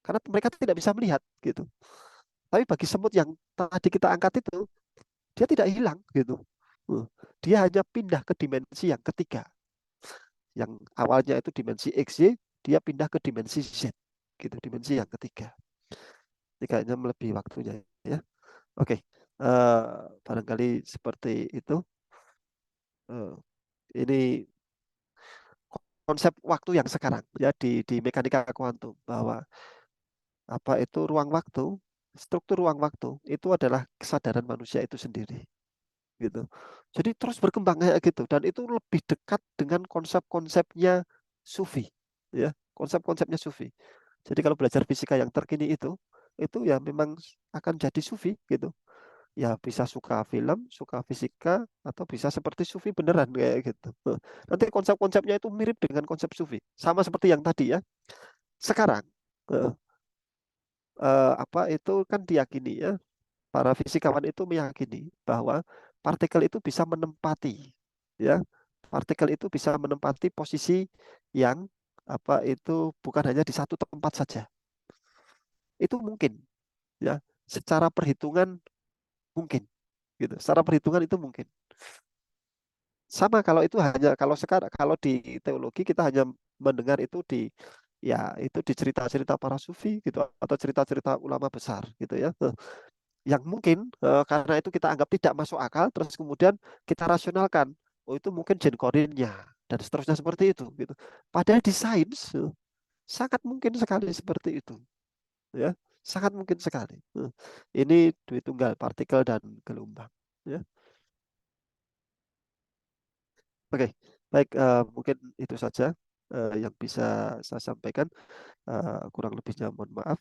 Karena mereka tidak bisa melihat gitu. Tapi bagi semut yang tadi kita angkat itu, dia tidak hilang gitu. Dia hanya pindah ke dimensi yang ketiga. Yang awalnya itu dimensi XY, dia pindah ke dimensi Z. Gitu, dimensi yang ketiga. Ini kayaknya melebihi waktunya ya. Oke. Barangkali seperti itu. Ini konsep waktu yang sekarang ya di mekanika kuantum, bahwa apa itu ruang waktu, struktur ruang waktu itu adalah kesadaran manusia itu sendiri gitu. Jadi terus berkembang kayak gitu, dan itu lebih dekat dengan konsep-konsepnya sufi ya, konsep-konsepnya sufi. Jadi kalau belajar fisika yang terkini itu ya memang akan jadi sufi gitu. Ya bisa suka film, suka fisika, atau bisa seperti sufi beneran kayak gitu. Nanti konsep-konsepnya itu mirip dengan konsep sufi, sama seperti yang tadi ya. Sekarang apa itu kan diyakini ya, para fisikawan itu meyakini bahwa partikel itu bisa menempati ya, partikel itu bisa menempati posisi yang apa itu bukan hanya di satu tempat saja. Itu mungkin ya, secara perhitungan mungkin gitu. Secara perhitungan itu mungkin. Sama kalau itu hanya kalau di teologi kita hanya mendengar itu ya itu di cerita-cerita para sufi gitu, atau cerita-cerita ulama besar gitu ya. Yang mungkin karena itu kita anggap tidak masuk akal, terus kemudian kita rasionalkan, oh itu mungkin jin korinnya dan seterusnya seperti itu gitu. Padahal di sains sangat mungkin sekali seperti itu ya, sangat mungkin sekali. Ini duit tunggal partikel dan gelombang ya. Oke, baik, mungkin itu saja yang bisa saya sampaikan. Kurang lebihnya mohon maaf.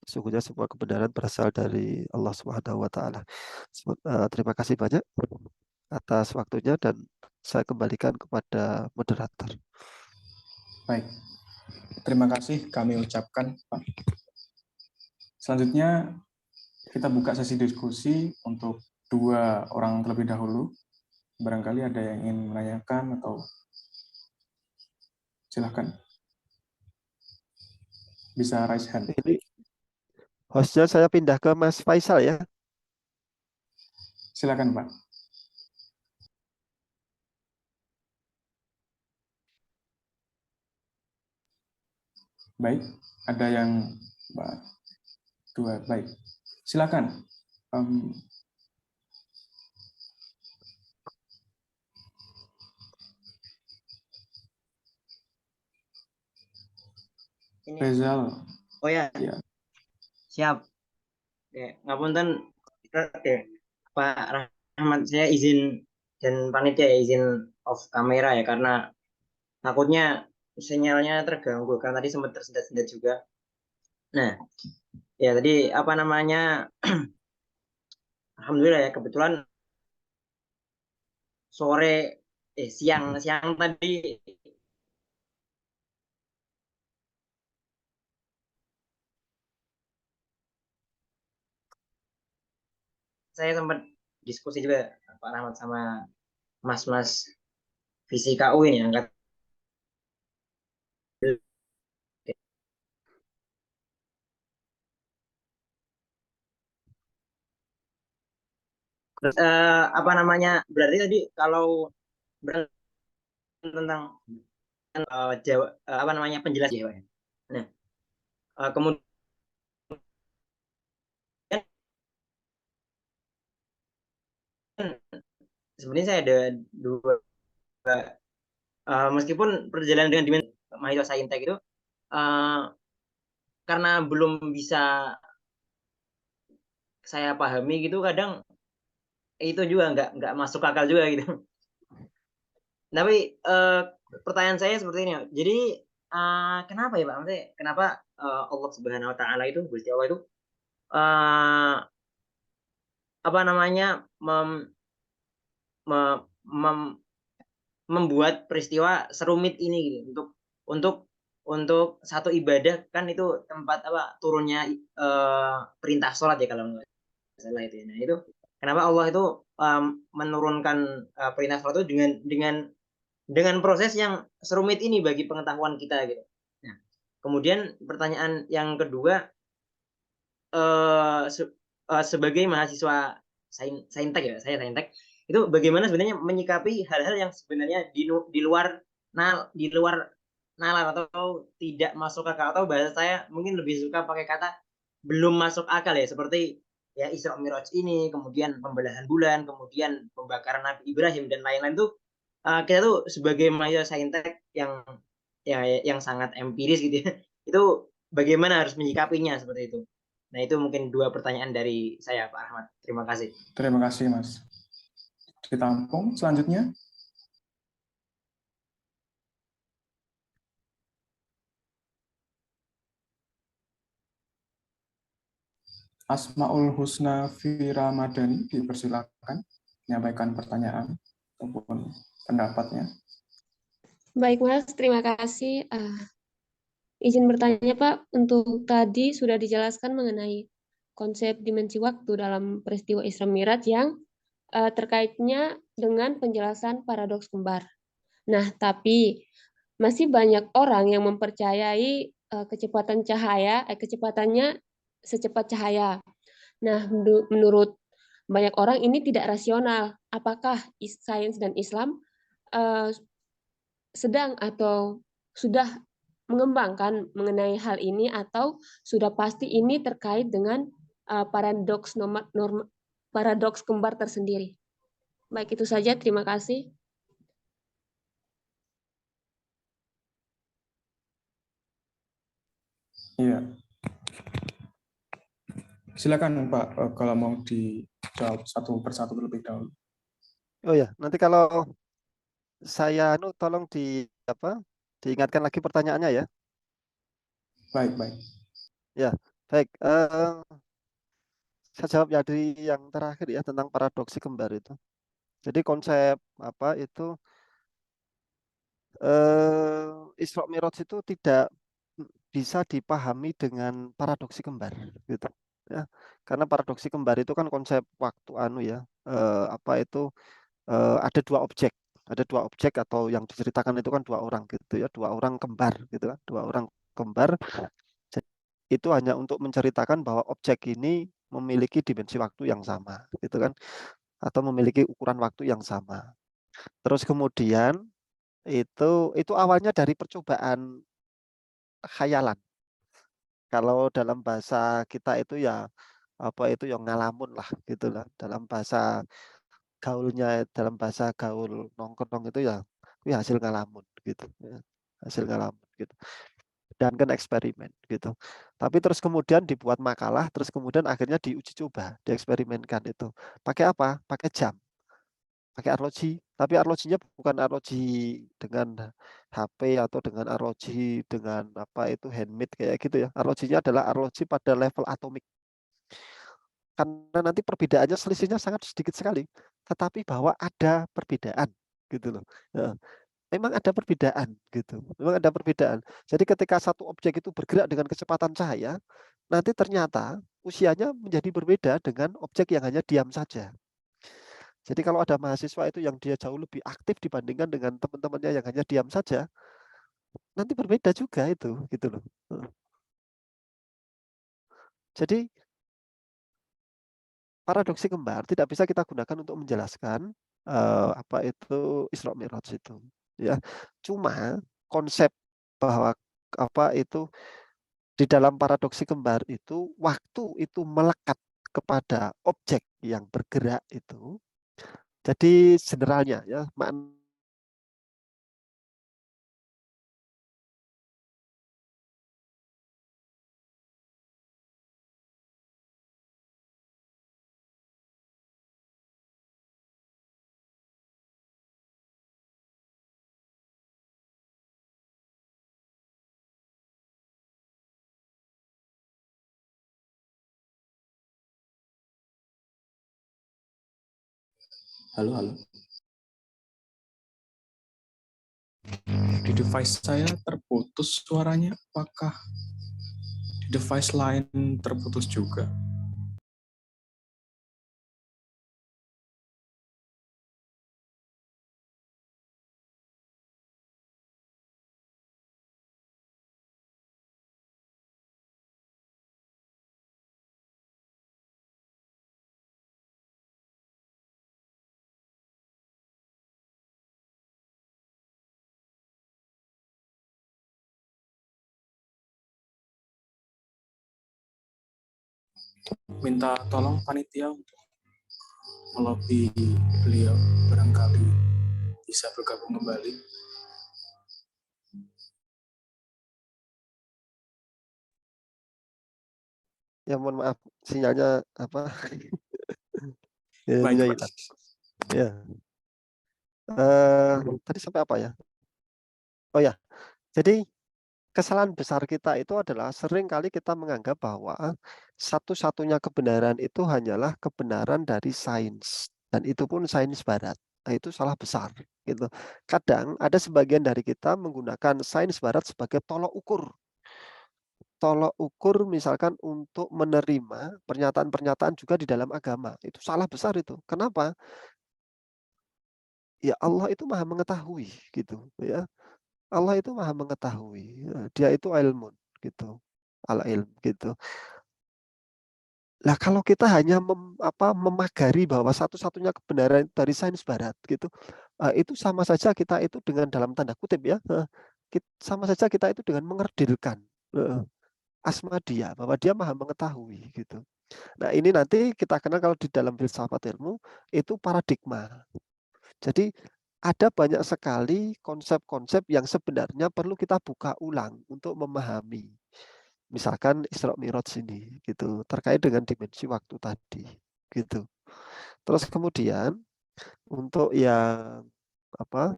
Sesungguhnya semua kebenaran berasal dari Allah Subhanahu wa taala. Terima kasih banyak atas waktunya, dan saya kembalikan kepada moderator. Baik, terima kasih kami ucapkan, Pak. Selanjutnya kita buka sesi diskusi untuk 2 orang terlebih dahulu. Barangkali ada yang ingin menanyakan atau silahkan. Bisa raise hand. Ini hostnya saya pindah ke Mas Faisal ya. Silakan, Pak. Baik, ada yang Mbak 2. Baik, silakan. Ini. Rezal. Oh ya. Ya. Siap. Ya, ngapunten ya, Pak Rahmat, saya izin dan panitia ya, izin off kamera ya, karena takutnya sinyalnya terganggu karena tadi sempat tersendat-sendat juga. Nah, ya tadi apa namanya? Alhamdulillah ya, kebetulan siang tadi saya sempat diskusi juga Pak Rahmat sama mas-mas fisika UI ini angkat apa namanya, berarti tadi kalau tentang Jawa, apa namanya, penjelas Jawa. Nah, kemudian sebenarnya saya ada 2 meskipun perjalanan dengan dimensi mahasiswa saintek itu karena belum bisa saya pahami gitu, kadang itu juga nggak masuk akal juga gitu. Tapi pertanyaan saya seperti ini. Jadi kenapa ya Pak? Maksudnya kenapa Allah Subhanahu Wa Taala itu, Gusti Allah itu apa namanya mem- mem- membuat peristiwa serumit ini gitu untuk untuk satu ibadah, kan itu tempat apa turunnya perintah sholat ya kalau nggak salah itu ya. Nah itu kenapa Allah itu menurunkan perintah sholat itu dengan proses yang serumit ini bagi pengetahuan kita gitu. Nah, kemudian pertanyaan yang kedua, sebagai mahasiswa saintek ya, saya saintek, itu bagaimana sebenarnya menyikapi hal-hal yang sebenarnya di luar di luar nalar atau tidak masuk akal, atau bahasa saya mungkin lebih suka pakai kata belum masuk akal ya, seperti ya Isra Mi'raj ini, kemudian pembelahan bulan, kemudian pembakaran Nabi Ibrahim dan lain-lain tuh, kita tuh sebagai mahasiswa saintek yang sangat empiris gitu ya, itu bagaimana harus menyikapinya seperti itu. Nah, itu mungkin dua pertanyaan dari saya, Pak Ahmad. Terima kasih. Terima kasih, Mas. Ditampung selanjutnya. Asmaul Husna Fi Ramadhani, dipersilakan menyampaikan pertanyaan maupun pendapatnya. Baik, Mas. Terima kasih. Izin bertanya, Pak. Untuk tadi sudah dijelaskan mengenai konsep dimensi waktu dalam peristiwa Isra Mi'raj yang terkaitnya dengan penjelasan paradoks kembar. Nah, tapi masih banyak orang yang mempercayai kecepatan cahaya, kecepatannya secepat cahaya. Nah, menurut banyak orang ini tidak rasional. Apakah sains dan Islam sedang atau sudah mengembangkan mengenai hal ini, atau sudah pasti ini terkait dengan paradoks kembar tersendiri? Baik, itu saja. Terima kasih. Iya. Silakan Pak, kalau mau dijawab satu persatu terlebih dahulu. Oh ya, nanti kalau saya tolong diingatkan lagi pertanyaannya ya. Baik, baik. Ya, baik. Saya jawab ya dari yang terakhir ya, tentang paradoksi kembar itu. Jadi konsep apa itu Isra Mi'raj itu tidak bisa dipahami dengan paradoksi kembar gitu ya. Karena paradoksi kembar itu kan konsep waktu apa itu ada dua objek atau yang diceritakan itu kan dua orang gitu ya, dua orang kembar gitu kan, dua orang kembar. Jadi, itu hanya untuk menceritakan bahwa objek ini memiliki dimensi waktu yang sama gitu kan, atau memiliki ukuran waktu yang sama. Terus kemudian itu awalnya dari percobaan khayalan. Kalau dalam bahasa kita itu ya apa itu yang ngalamun lah gitu lah. Dalam bahasa gaul nongkrong itu ya hasil ngalamun gitu ya. Hasil ngalamun gitu. Dan kan eksperimen gitu. Tapi terus kemudian dibuat makalah, terus kemudian akhirnya diuji coba, dieksperimenkan itu. Pakai apa? Pakai jam. Pakai arloji, tapi arlojinya bukan arloji dengan HP atau dengan arloji dengan apa itu handmade kayak gitu ya. Arlojinya adalah arloji pada level atomik. Karena nanti perbedaannya selisihnya sangat sedikit sekali, tetapi bahwa ada perbedaan gitu loh. Ya, memang ada perbedaan gitu. Memang ada perbedaan. Jadi ketika satu objek itu bergerak dengan kecepatan cahaya, nanti ternyata usianya menjadi berbeda dengan objek yang hanya diam saja. Jadi kalau ada mahasiswa itu yang dia jauh lebih aktif dibandingkan dengan teman-temannya yang hanya diam saja, nanti berbeda juga itu, gitu loh. Jadi paradoksi kembar tidak bisa kita gunakan untuk menjelaskan apa itu Isra Mi'raj itu, ya. Cuma konsep bahwa apa itu di dalam paradoksi kembar itu waktu itu melekat kepada objek yang bergerak itu. Jadi generalnya ya makna Halo, halo. Di device saya terputus suaranya, apakah di device lain terputus juga? Minta tolong panitia untuk melobi beliau, barangkali bisa bergabung kembali. Ya mohon maaf, sinyalnya apa? Ya, Baik, sinyalnya Pak. hilang. Ya. Tadi sampai apa ya? Oh ya, jadi kesalahan besar kita itu adalah sering kali kita menganggap bahwa satu-satunya kebenaran itu hanyalah kebenaran dari sains, dan itu pun sains barat. Nah, itu salah besar gitu. Kadang ada sebagian dari kita menggunakan sains barat sebagai tolok ukur. Tolok ukur misalkan untuk menerima pernyataan-pernyataan juga di dalam agama. Itu salah besar itu. Kenapa? Ya Allah itu maha mengetahui gitu ya. Allah itu maha mengetahui. Dia itu ilmun gitu. Al-ilm gitu. Lah kalau kita hanya memagari bahwa satu-satunya kebenaran dari sains barat gitu, itu sama saja kita itu dengan dalam tanda kutip ya, sama saja kita itu dengan mengerdilkan asma dia, bahwa dia maha mengetahui gitu. Nah ini nanti kita kenal kalau di dalam filsafat ilmu itu paradigma. Jadi ada banyak sekali konsep-konsep yang sebenarnya perlu kita buka ulang untuk memahami. Misalkan Isra Mi'raj ini gitu, terkait dengan dimensi waktu tadi gitu. Terus kemudian untuk yang apa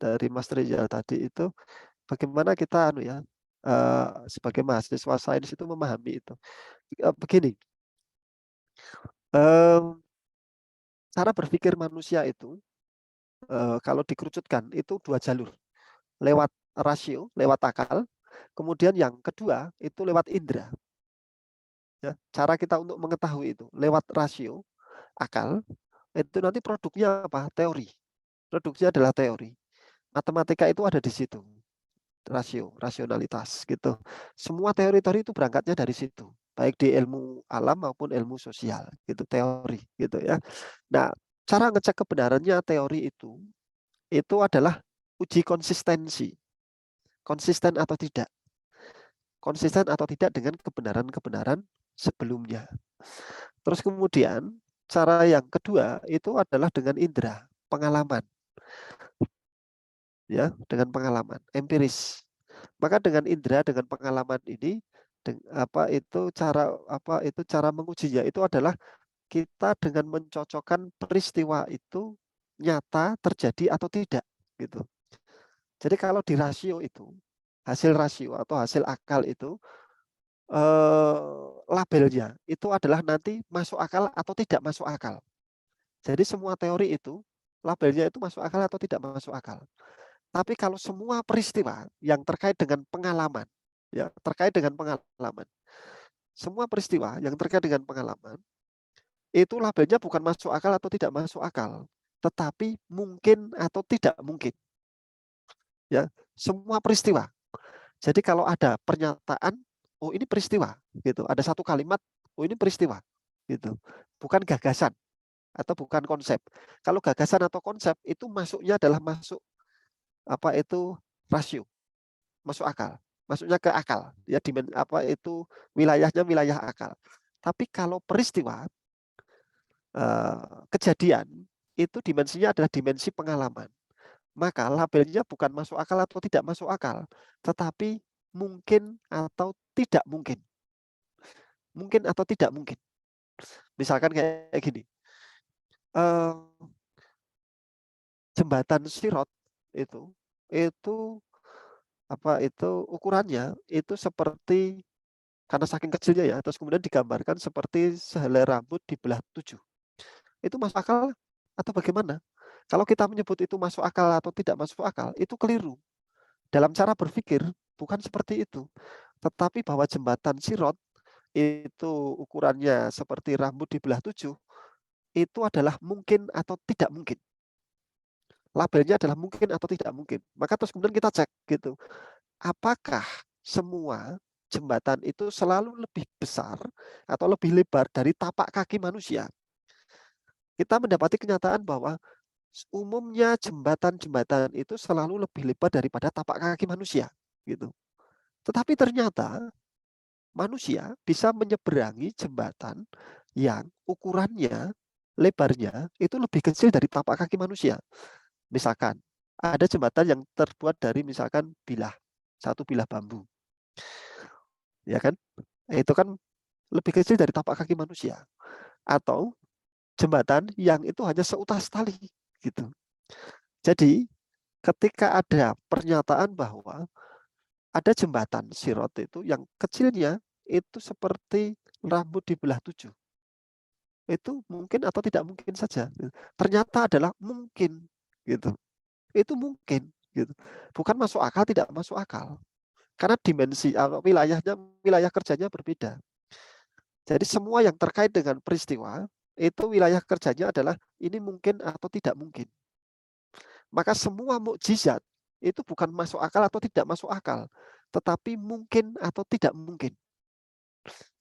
dari Mas Rizal tadi itu bagaimana kita sebagai mahasiswa sains itu memahami itu. Begini, cara berpikir manusia itu kalau dikerucutkan itu dua jalur, lewat rasio, lewat akal, kemudian yang kedua itu lewat indera. Ya, cara kita untuk mengetahui itu lewat rasio, akal, itu nanti produknya apa? Teori. Produknya adalah teori. Matematika itu ada di situ. Rasio, rasionalitas gitu. Semua teori-teori itu berangkatnya dari situ, baik di ilmu alam maupun ilmu sosial, gitu teori gitu ya. Nah, cara ngecek kebenarannya teori itu adalah uji konsistensi. Konsisten atau tidak. Konsisten atau tidak dengan kebenaran-kebenaran sebelumnya. Terus kemudian cara yang kedua itu adalah dengan indera, pengalaman. Ya, dengan pengalaman empiris. Maka dengan indera, dengan pengalaman ini cara mengujinya itu adalah kita dengan mencocokkan peristiwa itu nyata terjadi atau tidak gitu. Jadi kalau di rasio itu, hasil rasio atau hasil akal itu labelnya itu adalah nanti masuk akal atau tidak masuk akal. Jadi semua teori itu labelnya itu masuk akal atau tidak masuk akal. Tapi kalau semua peristiwa yang terkait dengan pengalaman, ya terkait dengan pengalaman, semua peristiwa yang terkait dengan pengalaman itu labelnya bukan masuk akal atau tidak masuk akal, tetapi mungkin atau tidak mungkin. Ya, semua peristiwa. Jadi kalau ada pernyataan, oh ini peristiwa, gitu. Ada satu kalimat, oh ini peristiwa, gitu. Bukan gagasan atau bukan konsep. Kalau gagasan atau konsep itu masuknya adalah masuk rasio, masuk akal, masuknya ke akal, ya wilayahnya wilayah akal. Tapi kalau peristiwa kejadian itu dimensinya adalah dimensi pengalaman. Maka labelnya bukan masuk akal atau tidak masuk akal, tetapi mungkin atau tidak mungkin. Mungkin atau tidak mungkin. Misalkan kayak gini. Jembatan Sirot itu ukurannya itu seperti, karena saking kecilnya ya, terus kemudian digambarkan seperti sehelai rambut dibelah 7. Itu masuk akal? Atau bagaimana? Kalau kita menyebut itu masuk akal atau tidak masuk akal, itu keliru. Dalam cara berpikir, bukan seperti itu. Tetapi bahwa jembatan Sirot itu ukurannya seperti rambut dibelah 7, itu adalah mungkin atau tidak mungkin. Labelnya adalah mungkin atau tidak mungkin. Maka terus kemudian kita cek gitu. Apakah semua jembatan itu selalu lebih besar atau lebih lebar dari tapak kaki manusia? Kita mendapati kenyataan bahwa umumnya jembatan-jembatan itu selalu lebih lebar daripada tapak kaki manusia, gitu. Tetapi ternyata manusia bisa menyeberangi jembatan yang ukurannya, lebarnya itu lebih kecil dari tapak kaki manusia. Misalkan ada jembatan yang terbuat dari misalkan satu bilah bambu, ya kan? Itu kan lebih kecil dari tapak kaki manusia. Atau jembatan yang itu hanya seutas tali, gitu. Jadi ketika ada pernyataan bahwa ada jembatan Sirot itu yang kecilnya itu seperti rambut dibelah 7, itu mungkin atau tidak mungkin saja. Ternyata adalah mungkin, gitu. Itu mungkin, gitu. Bukan masuk akal, tidak masuk akal. Karena dimensi wilayah kerjanya berbeda. Jadi semua yang terkait dengan peristiwa itu wilayah kerjanya adalah ini mungkin atau tidak mungkin. Maka semua mukjizat itu bukan masuk akal atau tidak masuk akal, tetapi mungkin atau tidak mungkin.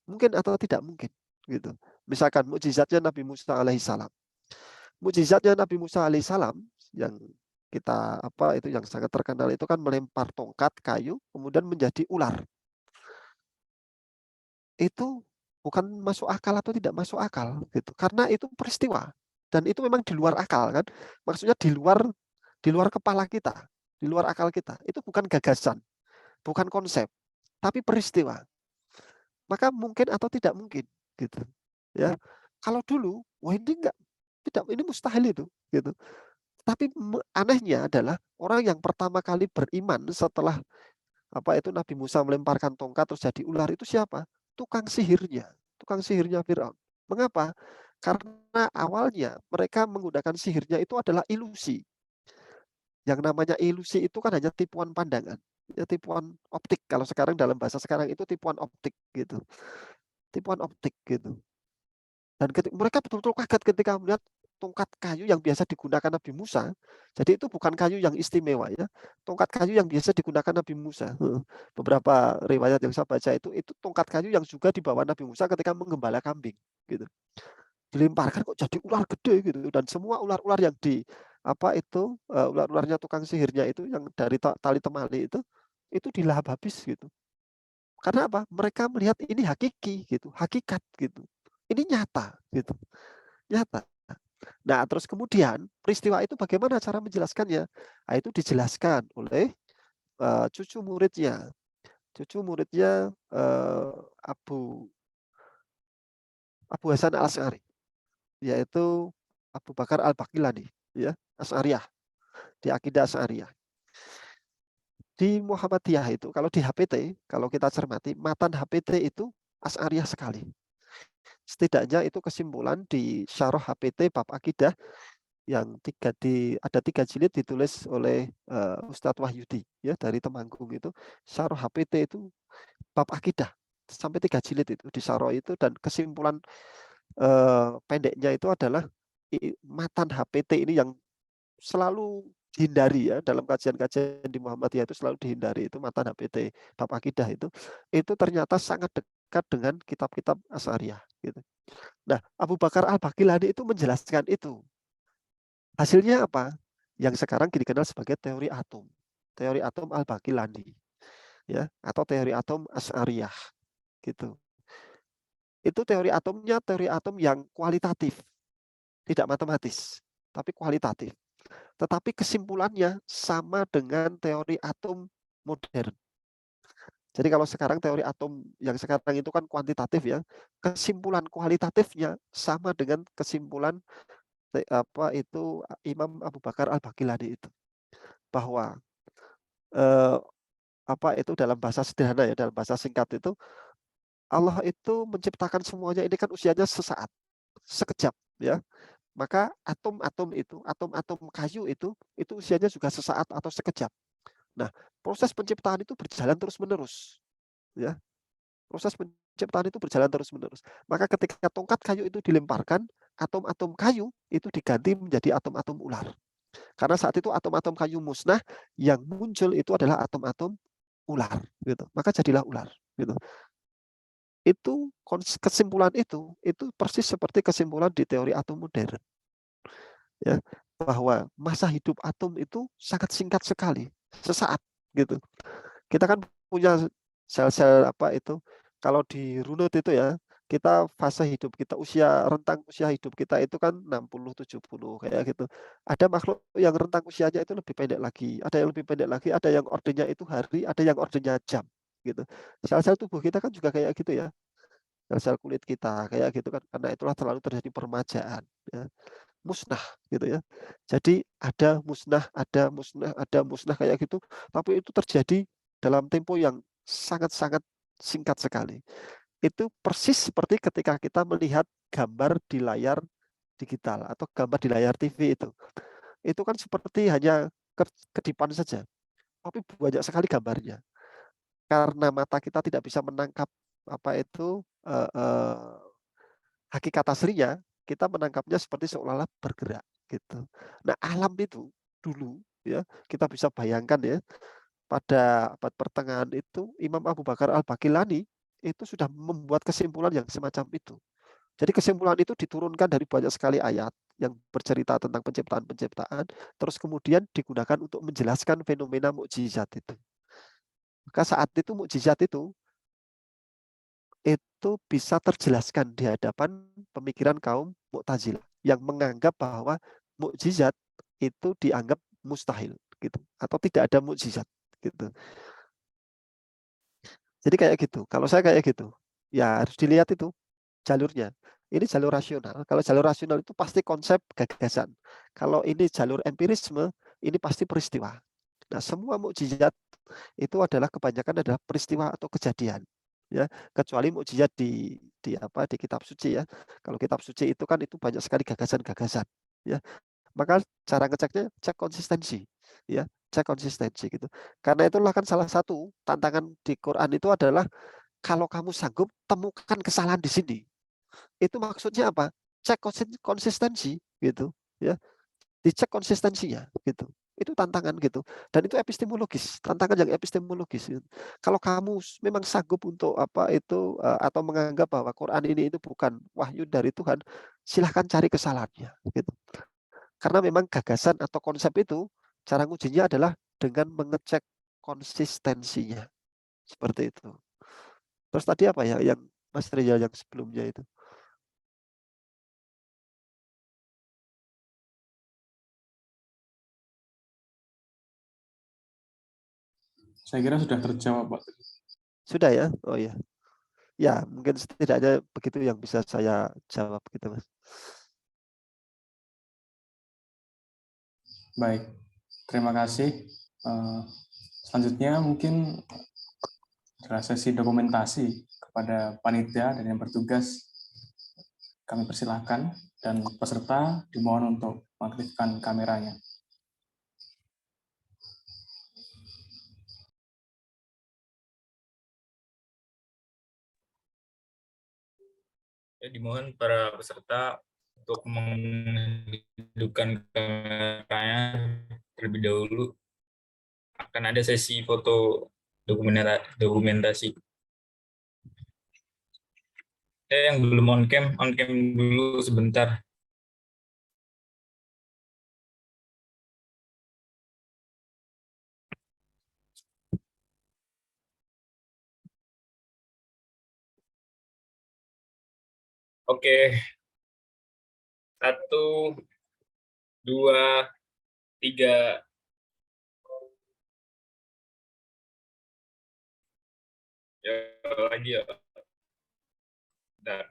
Mungkin atau tidak mungkin, gitu. Misalkan mukjizatnya Nabi Musa alaihissalam. Mukjizatnya Nabi Musa alaihissalam yang kita itu yang sangat terkenal itu kan melempar tongkat kayu kemudian menjadi ular. Itu bukan masuk akal atau tidak masuk akal, gitu. Karena itu peristiwa dan itu memang di luar akal kan. Maksudnya di luar kepala kita, di luar akal kita. Itu bukan gagasan, bukan konsep, tapi peristiwa. Maka mungkin atau tidak mungkin, gitu. Ya. Kalau dulu, wah ini ini mustahil itu, gitu. Tapi anehnya adalah orang yang pertama kali beriman setelah Nabi Musa melemparkan tongkat terus jadi ular itu siapa? Tukang sihirnya Firaun. Mengapa? Karena awalnya mereka menggunakan sihirnya itu adalah ilusi. Yang namanya ilusi itu kan hanya tipuan pandangan, ya, tipuan optik. Kalau sekarang dalam bahasa sekarang itu tipuan optik, gitu. Tipuan optik, gitu. Dan mereka betul-betul kaget ketika melihat tongkat kayu yang biasa digunakan Nabi Musa. Jadi itu bukan kayu yang istimewa, ya. Tongkat kayu yang biasa digunakan Nabi Musa. Beberapa riwayat yang saya baca itu tongkat kayu yang juga dibawa Nabi Musa ketika menggembala kambing, gitu. Dilemparkan kok jadi ular gede, gitu. Dan semua ular-ular yang ular-ularnya tukang sihirnya itu yang dari tali temali itu dilahap habis, gitu. Karena apa? Mereka melihat ini hakiki, gitu, hakikat, gitu. Ini nyata, gitu. Nyata. Nah, terus kemudian peristiwa itu bagaimana cara menjelaskannya? Nah, itu dijelaskan oleh cucu muridnya Abu Hasan al-Asy'ari, yaitu Abu Bakar al-Baqillani, ya, Asy'ariyah, di akidah Asy'ariyah. Di Muhammadiyah itu, kalau di HPT, kalau kita cermati, matan HPT itu Asy'ariyah sekali. Setidaknya itu kesimpulan di Syarah HPT bab akidah yang ada 3 jilid ditulis oleh Ustadz Wahyudi, ya, dari Temanggung itu. Syarah HPT itu bab akidah sampai 3 jilid itu di Syarah itu, dan kesimpulan pendeknya itu adalah matan HPT ini yang selalu dihindari, ya, dalam kajian-kajian di Muhammadiyah itu selalu dihindari, itu matan HPT bab akidah itu ternyata sangat dekat dengan kitab-kitab Asy'ariyah, gitu. Nah, Abu Bakar al-Baqillani itu menjelaskan itu. Hasilnya apa? Yang sekarang dikenal sebagai teori atom al-Baqillani, ya, atau teori atom Asy'ariyah, gitu. Itu teori atom yang kualitatif, tidak matematis, tapi kualitatif. Tetapi kesimpulannya sama dengan teori atom modern. Jadi kalau sekarang teori atom yang sekarang itu kan kuantitatif, ya, kesimpulan kualitatifnya sama dengan kesimpulan Imam Abu Bakar al-Baqillani itu, bahwa dalam bahasa sederhana, ya, dalam bahasa singkat itu, Allah itu menciptakan semuanya ini kan usianya sesaat, sekejap, ya. maka atom-atom kayu itu usianya juga sesaat atau sekejap. Nah, proses penciptaan itu berjalan terus-menerus, ya. Proses penciptaan itu berjalan terus-menerus. Maka ketika tongkat kayu itu dilemparkan, atom-atom kayu itu diganti menjadi atom-atom ular. Karena saat itu atom-atom kayu musnah, yang muncul itu adalah atom-atom ular, gitu. Maka jadilah ular, gitu. Itu kesimpulan itu persis seperti kesimpulan di teori atom modern, ya, bahwa masa hidup atom itu sangat singkat sekali, sesaat, gitu. Kita kan punya sel-sel apa itu, kalau di runut itu ya, kita fase hidup kita, rentang usia hidup kita itu kan 60-70 kayak gitu. Ada makhluk yang rentang usianya itu lebih pendek lagi, ada yang lebih pendek lagi, ada yang ordenya itu hari, ada yang ordenya jam, gitu. Sel-sel tubuh kita kan juga kayak gitu ya. Sel-sel kulit kita kayak gitu kan, karena itulah selalu terjadi permajaan, ya. Musnah gitu ya. Jadi ada musnah kayak gitu, tapi itu terjadi dalam tempo yang sangat-sangat singkat sekali. Itu persis seperti ketika kita melihat gambar di layar digital atau gambar di layar TV itu. Itu kan seperti hanya kedipan saja, tapi banyak sekali gambarnya. Karena mata kita tidak bisa menangkap apa itu hakikat aslinya, kita menangkapnya seperti seolah-olah bergerak gitu. Nah, alam itu dulu ya, kita bisa bayangkan ya, pada abad pertengahan itu Imam Abu Bakar Al-Baqillani itu sudah membuat kesimpulan yang semacam itu. Jadi kesimpulan itu diturunkan dari banyak sekali ayat yang bercerita tentang penciptaan-penciptaan, terus kemudian digunakan untuk menjelaskan fenomena mukjizat itu. Maka saat itu mukjizat itu bisa terjelaskan di hadapan pemikiran kaum Mu'tazilah yang menganggap bahwa mukjizat itu dianggap mustahil gitu, atau tidak ada mukjizat gitu. Jadi kayak gitu. Kalau saya kayak gitu, ya harus dilihat itu jalurnya. Ini jalur rasional. Kalau jalur rasional itu pasti konsep gagasan. Kalau ini jalur empirisme, ini pasti peristiwa. Nah, semua mukjizat itu adalah kebanyakan adalah peristiwa atau kejadian, ya, kecuali mukjizat di kitab suci ya. Kalau kitab suci itu kan itu banyak sekali gagasan-gagasan, ya. Maka cara ngeceknya cek konsistensi, ya, cek konsistensi gitu. Karena itulah kan salah satu tantangan di Quran itu adalah kalau kamu sanggup temukan kesalahan di sini. Itu maksudnya apa? Cek konsistensi gitu, ya. Dicek konsistensinya gitu. Itu tantangan gitu. Dan itu epistemologis, tantangan yang epistemologis. Gitu. Kalau kamu memang sanggup untuk apa itu atau menganggap bahwa Quran ini itu bukan wahyu dari Tuhan, silahkan cari kesalahannya gitu. Karena memang gagasan atau konsep itu cara ngujinya adalah dengan mengecek konsistensinya. Seperti itu. Terus tadi apa ya yang Mas Rizal yang sebelumnya itu? Saya kira sudah terjawab, Pak. Sudah ya? Oh ya. Ya, mungkin setidaknya begitu yang bisa saya jawab gitu, Mas. Baik, terima kasih. Selanjutnya mungkin adalah sesi dokumentasi kepada panitia dan yang bertugas. Kami persilahkan dan peserta dimohon untuk mengaktifkan kameranya. Ya, dimohon para peserta untuk menghidupkan kameranya terlebih dahulu. Akan ada sesi foto dokumentasi. Yang belum on cam dulu sebentar. Oke. 1, 2, 3. Ya, lagi ya. Bentar.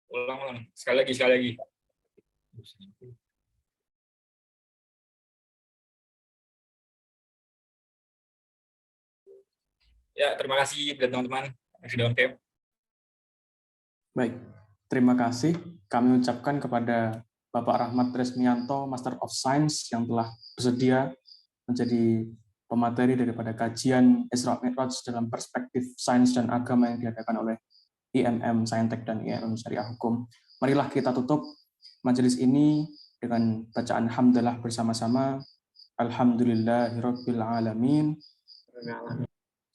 Ulang. Sekali lagi. Ya, terima kasih buat teman-teman yang sudah on cam. Baik, terima kasih. Kami ucapkan kepada Bapak Rahmat Tresmianto, Master of Science, yang telah bersedia menjadi pemateri daripada kajian Isra Mi'raj dalam perspektif sains dan agama yang diadakan oleh IMM Saintek dan IMM Syariah Hukum. Marilah kita tutup majelis ini dengan bacaan hamdalah bersama-sama. Alhamdulillahirabbil alamin.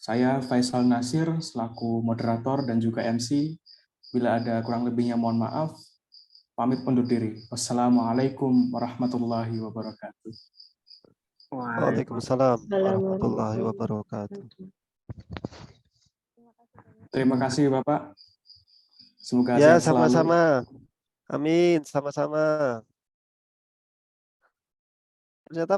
Saya Faisal Nasir selaku moderator dan juga MC. Bila ada kurang lebihnya mohon maaf. Pamit undur diri. Wassalamualaikum warahmatullahi wabarakatuh. Waalaikumsalam warahmatullahi wabarakatuh. Terima kasih Bapak. Semoga Ya, sehat selalu. sama-sama. Amin, sama-sama. Ternyata